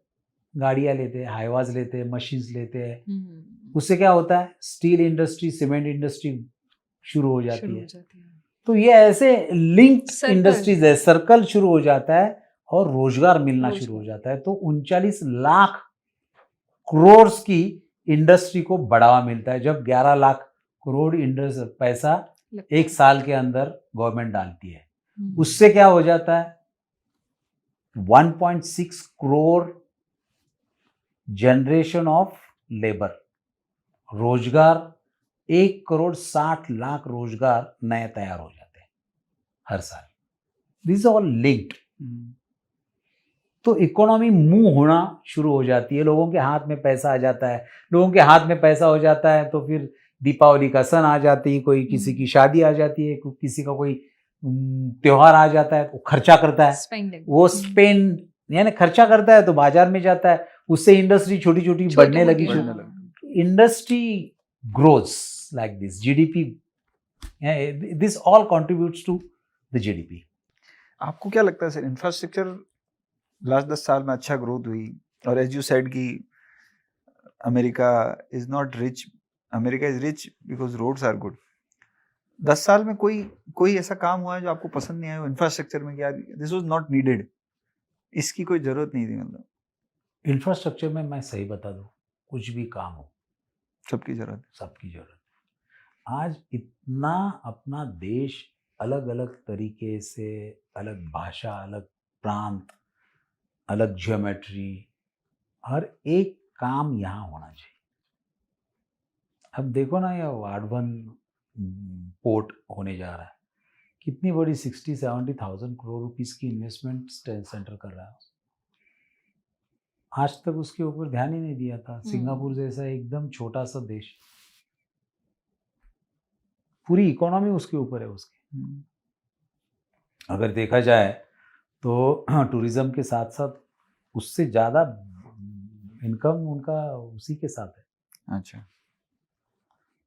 [SPEAKER 1] गाड़ियां लेते हैं, हाईवाज लेते हैं, मशीन्स लेते हैं,
[SPEAKER 3] हम्म,
[SPEAKER 1] उससे क्या होता है, स्टील इंडस्ट्री, सीमेंट इंडस्ट्री शुरू हो जाती
[SPEAKER 3] शुरू
[SPEAKER 1] है।
[SPEAKER 3] हो जाती है।
[SPEAKER 1] तो ये ऐसे लिंक्ड
[SPEAKER 3] Circle.
[SPEAKER 1] इंडस्ट्रीज है, सर्कल शुरू हो जाता है और रोजगार मिलना शुरू हो
[SPEAKER 3] रोजगार।
[SPEAKER 1] जाता है। तो 39 लाख करोड़ की इंडस्ट्री को बढ़ावा मिलता है जब 11 लाख करोड़ पैसा
[SPEAKER 3] लगता
[SPEAKER 1] एक
[SPEAKER 3] है।
[SPEAKER 1] साल के अंदर गवर्नमेंट डालती है।
[SPEAKER 3] हम्म,
[SPEAKER 1] उससे क्या हो जाता है, 1.6 करोड़ जनरेशन ऑफ लेबर, रोजगार, 1,60,00,000 रोजगार नए तैयार हो जाते हैं हर साल। This all linked. तो इकोनॉमी मूव होना शुरू हो जाती है, लोगों के हाथ में पैसा आ जाता है। लोगों के हाथ में पैसा हो जाता है तो फिर दीपावली का सन आ जाती है, कोई किसी की शादी आ जाती है, किसी का कोई त्योहार आ जाता है, वो खर्चा करता है,
[SPEAKER 3] स्पेंडिंग,
[SPEAKER 1] वो स्पेंड यानी खर्चा करता है तो बाजार में जाता है, उससे इंडस्ट्री छोटी छोटी बढ़ने लगी।
[SPEAKER 3] छोटी-मोटी, हाँ।
[SPEAKER 1] Industry grows like this, GDP, this all contributes to the GDP.
[SPEAKER 2] आपको क्या लगता है सर, इंफ्रास्ट्रक्चर लास्ट 10 साल में अच्छा ग्रोथ हुई, और एज यू सेड कि America is not rich, America is rich because roads are good. 10 साल में कोई ऐसा काम हुआ है जो आपको पसंद नहीं आया इंफ्रास्ट्रक्चर में, कि यार दिस वाज नॉट नीडेड, इसकी कोई जरूरत नहीं थी? मतलब
[SPEAKER 1] इंफ्रास्ट्रक्चर में मैं सही बता दूं, कुछ भी काम हो,
[SPEAKER 2] सबकी जरूरत
[SPEAKER 1] सबकी जरूरत। आज इतना अपना देश अलग अलग तरीके से, अलग भाषा, अलग प्रांत, अलग ज्योमेट्री, हर एक काम यहाँ होना चाहिए। अब देखो ना, ये वाडवन पोर्ट होने जा रहा है, कितनी बड़ी 60-70,000 करोड़ रुपीस की इन्वेस्टमेंट सेंटर कर रहा है। आज तक उसके ऊपर ध्यान ही नहीं दिया था। सिंगापुर जैसा एकदम छोटा सा देश, पूरी इकोनॉमी उसके ऊपर है उसकी। अगर देखा जाए तो टूरिज्म के साथ साथ उससे ज़्यादा इनकम उनका उसी के साथ है।
[SPEAKER 2] अच्छा,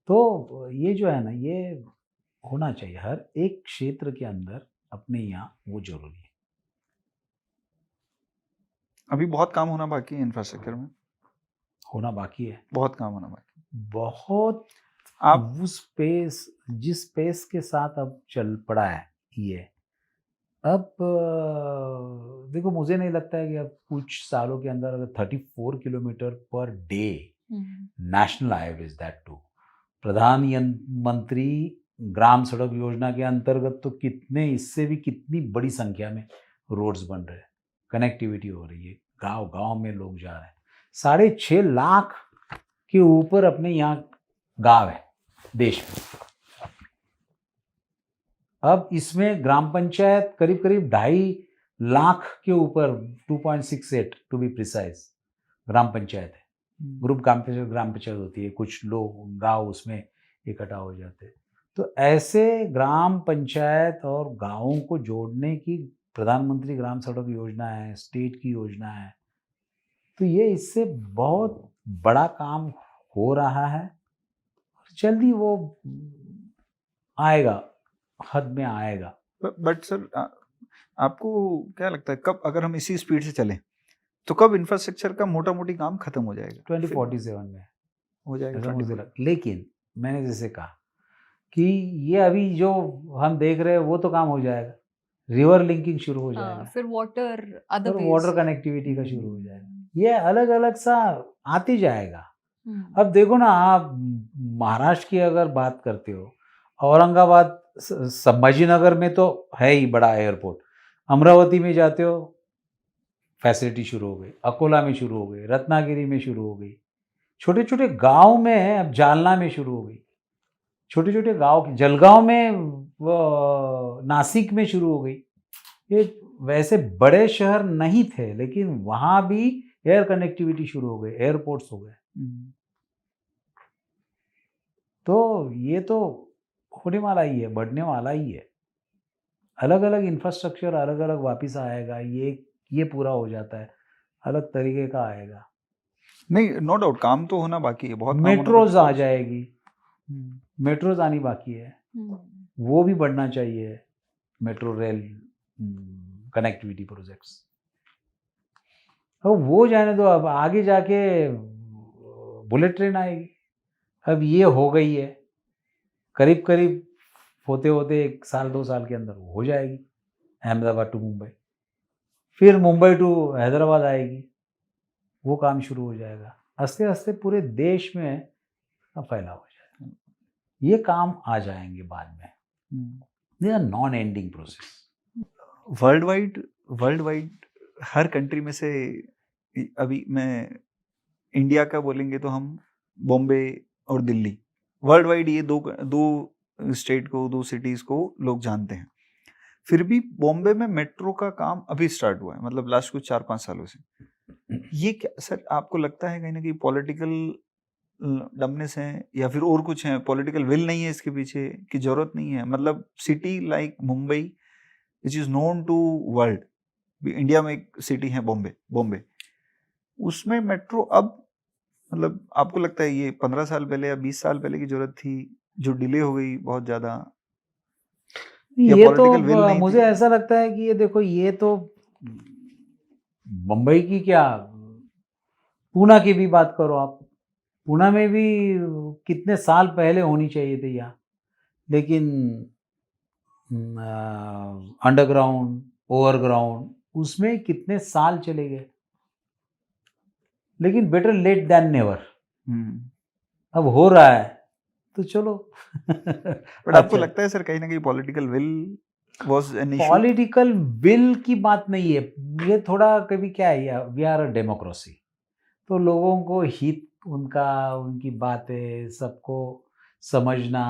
[SPEAKER 1] तो ये जो है ना, ये होना चाहिए हर एक क्षेत्र के अंदर अपने यहाँ, वो जरूरी है।
[SPEAKER 2] अभी बहुत काम होना बाकी है इंफ्रास्ट्रक्चर में,
[SPEAKER 1] होना बाकी है,
[SPEAKER 2] बहुत काम होना बाकी
[SPEAKER 1] बहुत।
[SPEAKER 2] आप
[SPEAKER 1] उस पेस, जिस पेस के साथ अब चल पड़ा है ये, अब देखो, मुझे नहीं लगता है कि अब कुछ सालों के अंदर अगर 34 kilometre per day national highways, that to Pradhan Mantri Gram सड़क योजना के अंतर्गत, तो कितने, इससे भी कितनी बड़ी संख्या में रोड्स बन रहे हैं, कनेक्टिविटी हो रही है, गांव गांव में लोग जा रहे हैं। 6.5 लाख के ऊपर अपने यहाँ गांव है देश में। अब इसमें ग्राम पंचायत करीब करीब 2.5 लाख के ऊपर, 2.68 टू बी प्रिसाइज, ग्राम पंचायत है। ग्रुप ग्राम पंचायत होती है, कुछ लोग गांव उसमें इकट्ठा हो जाते हैं। तो ऐसे ग्राम पंचायत और गांवों को जोड़ने की प्रधानमंत्री ग्राम सड़क योजना है, स्टेट की योजना है। तो ये इससे बहुत बड़ा काम हो रहा है, जल्दी वो आएगा, हद में आएगा।
[SPEAKER 2] बट सर, आपको क्या लगता है, कब, अगर हम इसी स्पीड से चलें तो कब इंफ्रास्ट्रक्चर का मोटा मोटी काम खत्म हो जाएगा?
[SPEAKER 1] 2047 में
[SPEAKER 2] हो जाएगा
[SPEAKER 1] ऐसा मुझे
[SPEAKER 2] 2047?
[SPEAKER 1] लगा। लेकिन मैंने जैसे कहा कि ये अभी जो हम देख रहे हैं वो तो काम हो जाएगा, रिवर लिंकिंग शुरू हो जाएगा,
[SPEAKER 3] फिर वाटर, अदर
[SPEAKER 1] और वाटर कनेक्टिविटी का शुरू हो जाएगा, ये अलग अलग सा आती जाएगा। अब देखो ना, आप महाराष्ट्र की अगर बात करते हो, औरंगाबाद, संभाजीनगर में तो है ही बड़ा एयरपोर्ट, अमरावती में जाते हो फैसिलिटी शुरू हो गई, अकोला में शुरू हो गई, रत्नागिरी में शुरू हो गई, छोटे छोटे गांव में है, अब जालना में शुरू हो गई, छोटे छोटे गांव, जलगांव में, वो नासिक में शुरू हो गई। ये वैसे बड़े शहर नहीं थे, लेकिन वहां भी एयर कनेक्टिविटी शुरू हो गई, एयरपोर्ट्स हो गए। तो ये तो होने वाला ही है, बढ़ने वाला ही है। अलग अलग इंफ्रास्ट्रक्चर अलग अलग वापिस आएगा, ये पूरा हो जाता है, अलग तरीके का आएगा।
[SPEAKER 2] नहीं, नो डाउट, काम तो होना बाकी है, बहुत काम होना
[SPEAKER 1] मेट्रोज
[SPEAKER 2] बाकी
[SPEAKER 1] आ जाएगी, मेट्रोज आनी बाकी है, वो भी बढ़ना चाहिए, मेट्रो रेल कनेक्टिविटी प्रोजेक्ट्स। अब वो जाने दो, अब आगे जाके बुलेट ट्रेन आएगी। अब ये हो गई है, करीब करीब होते होते 1 साल 2 साल के अंदर वो हो जाएगी, अहमदाबाद टू मुंबई। फिर मुंबई टू हैदराबाद आएगी, वो काम शुरू हो जाएगा। आस्ते आस्ते पूरे देश में फैला हो जाएगा। ये काम आ जाएंगे बाद में। They are non ending process.
[SPEAKER 2] World wide हर कंट्री में से अभी मैं इंडिया का बोलेंगे तो हम बॉम्बे और दिल्ली, वर्ल्ड वाइड ये दो स्टेट को, 2 सिटीज को लोग जानते हैं। फिर भी बॉम्बे में मेट्रो का काम अभी स्टार्ट हुआ है, मतलब लास्ट कुछ 4-5 सालों से। ये क्या सर आपको लगता है कहीं ना कहीं पॉलिटिकल डमनेस है या फिर और कुछ है, पॉलिटिकल विल नहीं है इसके पीछे, की जरूरत नहीं है? मतलब city like Mumbai which is known to world, India में एक सिटी है बॉम्बे, उसमें मेट्रो अब, मतलब आपको लगता है ये 15 साल पहले या 20 साल पहले की जरूरत थी जो डिले हो गई बहुत ज्यादा? या
[SPEAKER 1] ये तो
[SPEAKER 2] political will नहीं
[SPEAKER 1] मुझे
[SPEAKER 2] थी?
[SPEAKER 1] ऐसा लगता है कि ये देखो, ये तो मुंबई की क्या, पूना की भी बात करो आप, पूना में भी कितने साल पहले होनी चाहिए थी यहाँ, लेकिन अंडरग्राउंड ओवरग्राउंड उसमें कितने साल चले गए। लेकिन बेटर लेट देन नेवर। अब हो रहा है तो चलो।
[SPEAKER 2] बट आपको लगता है सर कहीं ना कहीं political will was an issue?
[SPEAKER 1] Political will की बात नहीं है, ये थोड़ा कभी क्या है, वी आर अ डेमोक्रेसी, तो लोगों को हित उनकी बातें सबको समझना,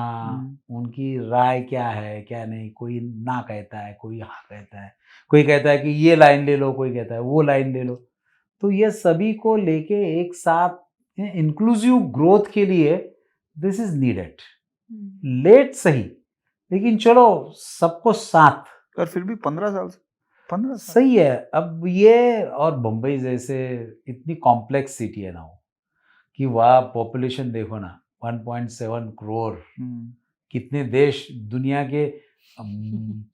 [SPEAKER 1] उनकी राय क्या है क्या नहीं, कोई ना कहता है, कोई हाँ कहता है, कोई कहता है कि ये लाइन ले लो, कोई कहता है वो लाइन ले लो। तो ये सभी को लेके एक साथ इंक्लूसिव ग्रोथ के लिए दिस इज नीडेड। लेट सही, लेकिन चलो सबको साथ।
[SPEAKER 2] और फिर भी 15 साल
[SPEAKER 1] सही है। अब ये, और मुंबई जैसे इतनी कॉम्प्लेक्स सिटी है ना वो, कि वहाँ पॉपुलेशन देखो ना 1.7 करोड़, कितने देश दुनिया के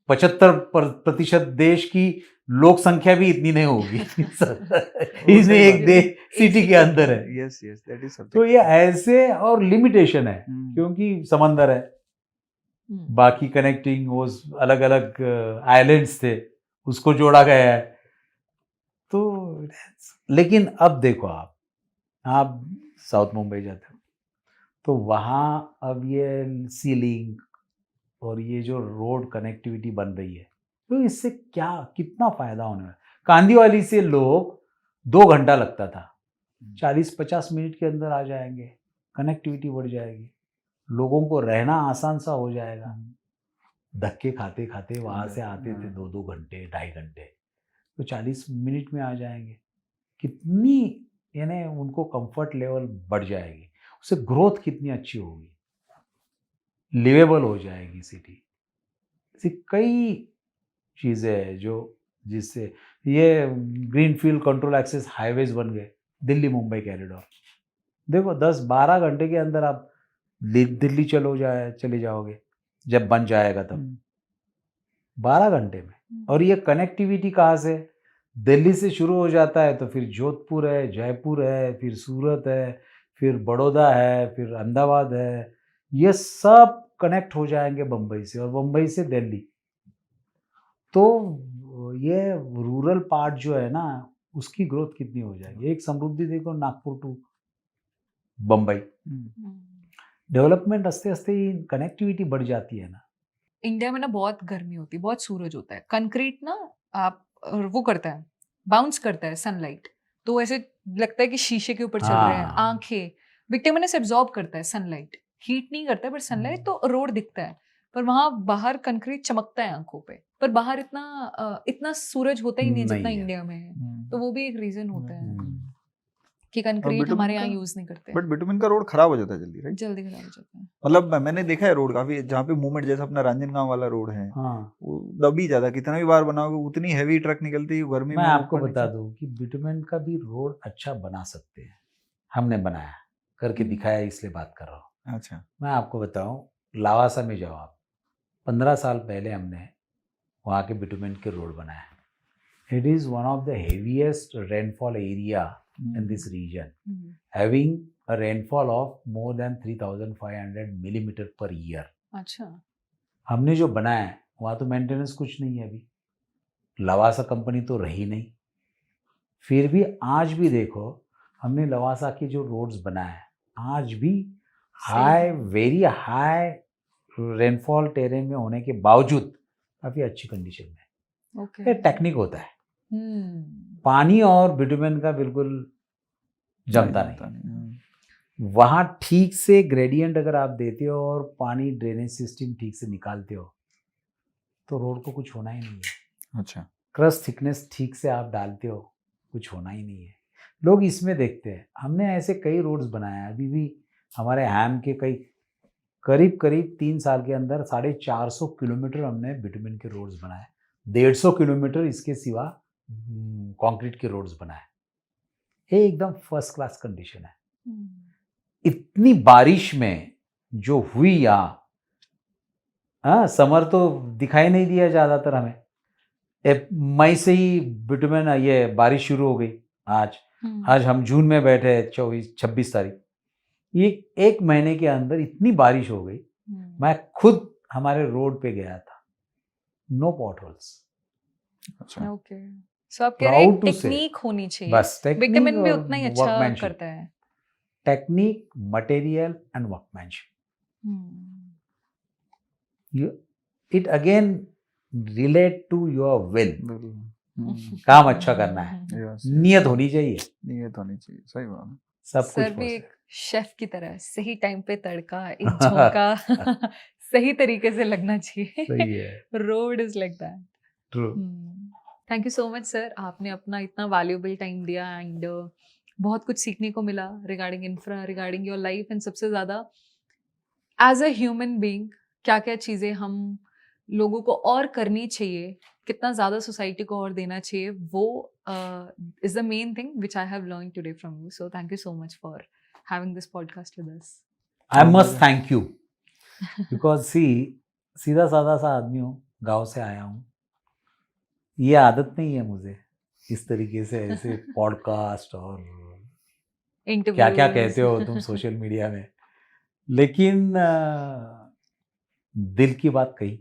[SPEAKER 1] 75% देश की लोक संख्या भी इतनी नहीं होगी इसमें एक देश सिटी के अंदर है।
[SPEAKER 2] यस दैट इज
[SPEAKER 1] तो ये ऐसे, और लिमिटेशन है क्योंकि समंदर है, बाकी कनेक्टिंग वो अलग अलग आइलैंड्स थे, उसको जोड़ा गया है। तो लेकिन अब देखो, आप साउथ मुंबई जाते हो तो वहाँ अब ये सी लिंक और ये जो रोड कनेक्टिविटी बन रही है, तो इससे क्या कितना फायदा होने वाला। कांदीवाली से लोग 2 घंटा लगता था, 40-50 मिनट के अंदर आ जाएंगे, कनेक्टिविटी बढ़ जाएगी, लोगों को रहना आसान सा हो जाएगा। धक्के खाते खाते वहाँ से आते थे 2-2 घंटे 2.5 घंटे, तो 40 मिनट में आ जाएंगे। कितनी यानी उनको कंफर्ट लेवल बढ़ जाएगी, उससे ग्रोथ कितनी अच्छी होगी, लिवेबल हो जाएगी सिटी। ऐसी कई चीज़ें हैं जो जिससे ये ग्रीनफील्ड कंट्रोल एक्सेस हाईवेज बन गए, दिल्ली मुंबई कॉरिडोर। देखो 10-12 घंटे के अंदर आप दिल्ली चले जाओगे जब बन जाएगा तब, 12 घंटे में। और ये कनेक्टिविटी कहाँ से, दिल्ली से शुरू हो जाता है तो फिर जोधपुर है, जयपुर है, फिर सूरत है, फिर बड़ौदा है, फिर अहमदाबाद है, ये सब कनेक्ट हो जाएंगे बम्बई से, और बम्बई से दिल्ली। तो ये रूरल पार्ट जो है ना, उसकी ग्रोथ कितनी हो जाएगी। एक समृद्धि देखो, नागपुर टू बम्बई, डेवलपमेंट आस्ते आस्ते कनेक्टिविटी बढ़ जाती है ना।
[SPEAKER 3] इंडिया में ना बहुत गर्मी होती है, बहुत सूरज होता है, कंक्रीट ना आप वो करता है, बाउंस करता है सनलाइट, तो ऐसे लगता है कि शीशे के ऊपर चल रहे हैं। आंखें, बिटुमिनस एब्जॉर्ब करता है सनलाइट, हीट नहीं करता है पर सनलाइट, तो रोड दिखता है। पर वहां बाहर कंक्रीट चमकता है आंखों पे, पर बाहर इतना सूरज होता ही नहीं है जितना इंडिया में है। तो वो भी एक रीजन होता है कि कंक्रीट हमारे यहाँ यूज नहीं करते।
[SPEAKER 2] बट बिटुमिन का रोड खराब हो जाता है जल्दी, राइट?
[SPEAKER 3] जल्दी खराब हो जाता है।
[SPEAKER 2] मतलब मैंने देखा है रोड काफी, जहाँ पे मूवमेंट जैसा अपना रांजनगांव वाला रोड है, वो दबी ज्यादा, कितना भी बार बनाओगे उतनी हैवी ट्रक निकलती है गर्मी में।
[SPEAKER 1] मैं आपको बता दूं कि बिटुमिन का भी रोड अच्छा बना सकते हैं, हमने बनाया करके दिखाया, इसलिए बात कर रहा हूँ।
[SPEAKER 2] अच्छा,
[SPEAKER 1] मैं आपको बताऊं, लावासा में जाओ आप, 15 साल पहले हमने वहाँ के बिटुमिन के रोड बनाया, It is one of the heaviest rainfall area in this region, having a rainfall of more than 3,500 millimeter per year.
[SPEAKER 3] अच्छा
[SPEAKER 1] हमने जो बनाया है वहाँ तो मेंटेनेंस कुछ नहीं है अभी, लवासा कंपनी तो रही नहीं, फिर भी आज भी देखो हमने लवासा के जो रोड्स बनाए हैं आज भी high very high rainfall terrain में होने के बावजूद काफ़ी अच्छी कंडीशन में।
[SPEAKER 3] ओके
[SPEAKER 1] ये टेक्निक होता है, पानी और बिटुमेन का बिल्कुल जमता नहीं। वहाँ ठीक से ग्रेडियंट अगर आप देते हो और पानी ड्रेनेज सिस्टम ठीक से निकालते हो तो रोड को कुछ होना ही नहीं है।
[SPEAKER 2] अच्छा,
[SPEAKER 1] क्रस्ट थिकनेस ठीक से आप डालते हो कुछ होना ही नहीं है। लोग इसमें देखते हैं, हमने ऐसे कई रोड्स बनाए हैं, अभी भी हमारे हैम के कई करीब 3 साल के अंदर 450 किलोमीटर हमने बिटुमेन के रोड्स बनाए, 150 किलोमीटर इसके सिवा कंक्रीट के रोड्स बनाए। ये एकदम फर्स्ट क्लास कंडीशन है। इतनी बारिश में जो हुई यहाँ, समर तो दिखाई नहीं दिया ज़्यादातर हमें, मई से ही बिटुमेन ये बारिश शुरू हो गई। आज हम जून में बैठे 26 तारीख, ये 1 महीने के अंदर इतनी बारिश हो गई। मैं खुद हमारे रोड पे गया था, नो पॉट होल्स।
[SPEAKER 2] अच्छा,
[SPEAKER 3] ओके सो आप कह रहे हैं
[SPEAKER 1] Proud to say.
[SPEAKER 3] टेक्निक होनी चाहिए,
[SPEAKER 1] बस
[SPEAKER 3] बिटुमेन भी
[SPEAKER 1] और
[SPEAKER 3] उतना ही अच्छा
[SPEAKER 1] workmanship.
[SPEAKER 3] करता है।
[SPEAKER 1] Technique, material and workmanship, it again relate to your will. काम अच्छा करना है, नियत होनी चाहिए,
[SPEAKER 2] नियत होनी चाहिए, सही बात है।
[SPEAKER 1] सब
[SPEAKER 3] सर
[SPEAKER 1] कुछ
[SPEAKER 3] भी
[SPEAKER 1] possible।
[SPEAKER 3] एक शेफ की तरह सही टाइम पे तड़का, एक झोंका सही तरीके से लगना चाहिए।
[SPEAKER 1] सही है,
[SPEAKER 3] road is like that.
[SPEAKER 1] True.
[SPEAKER 3] Thank you so much sir, आपने अपना इतना वैल्यूएबल टाइम दिया एंड बहुत कुछ सीखने को मिला regarding infra, regarding your life, and सबसे ज़्यादा एज अ ह्यूमन बीइंग क्या क्या चीज़ें हम लोगों को और करनी चाहिए, कितना ज़्यादा सोसाइटी को और देना चाहिए, वो is the main thing which I have learn today from you. So thank you so much for having this podcast with us.
[SPEAKER 1] I must thank you because सीधा साधा सा आदमी हूँ, गांव से आया हूँ, ये आदत नहीं है मुझे इस तरीके से ऐसे पॉडकास्ट और क्या क्या कहते हो तुम सोशल मीडिया में, लेकिन दिल की बात कही,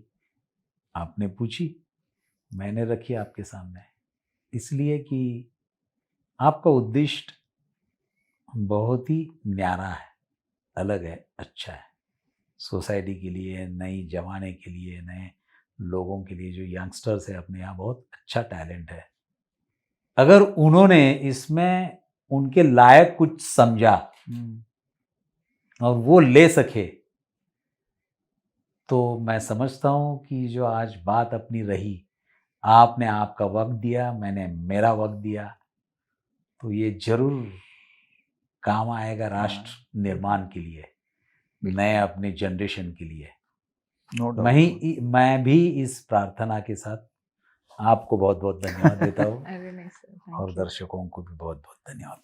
[SPEAKER 1] आपने पूछी, मैंने रखी आपके सामने, इसलिए कि आपका उद्देश्य बहुत ही न्यारा है, अलग है, अच्छा है, सोसाइटी के लिए, नई जमाने के लिए, नए लोगों के लिए, जो यंगस्टर्स है अपने यहाँ, बहुत अच्छा टैलेंट है। अगर उन्होंने इसमें उनके लायक कुछ समझा और वो ले सके तो मैं समझता हूँ कि जो आज बात अपनी रही, आपने आपका वक्त दिया, मैंने मेरा वक्त दिया, तो ये जरूर काम आएगा राष्ट्र निर्माण के लिए, नए अपने जनरेशन के लिए। मैं भी इस प्रार्थना के साथ आपको बहुत बहुत धन्यवाद देता हूँ और दर्शकों को भी बहुत बहुत धन्यवाद।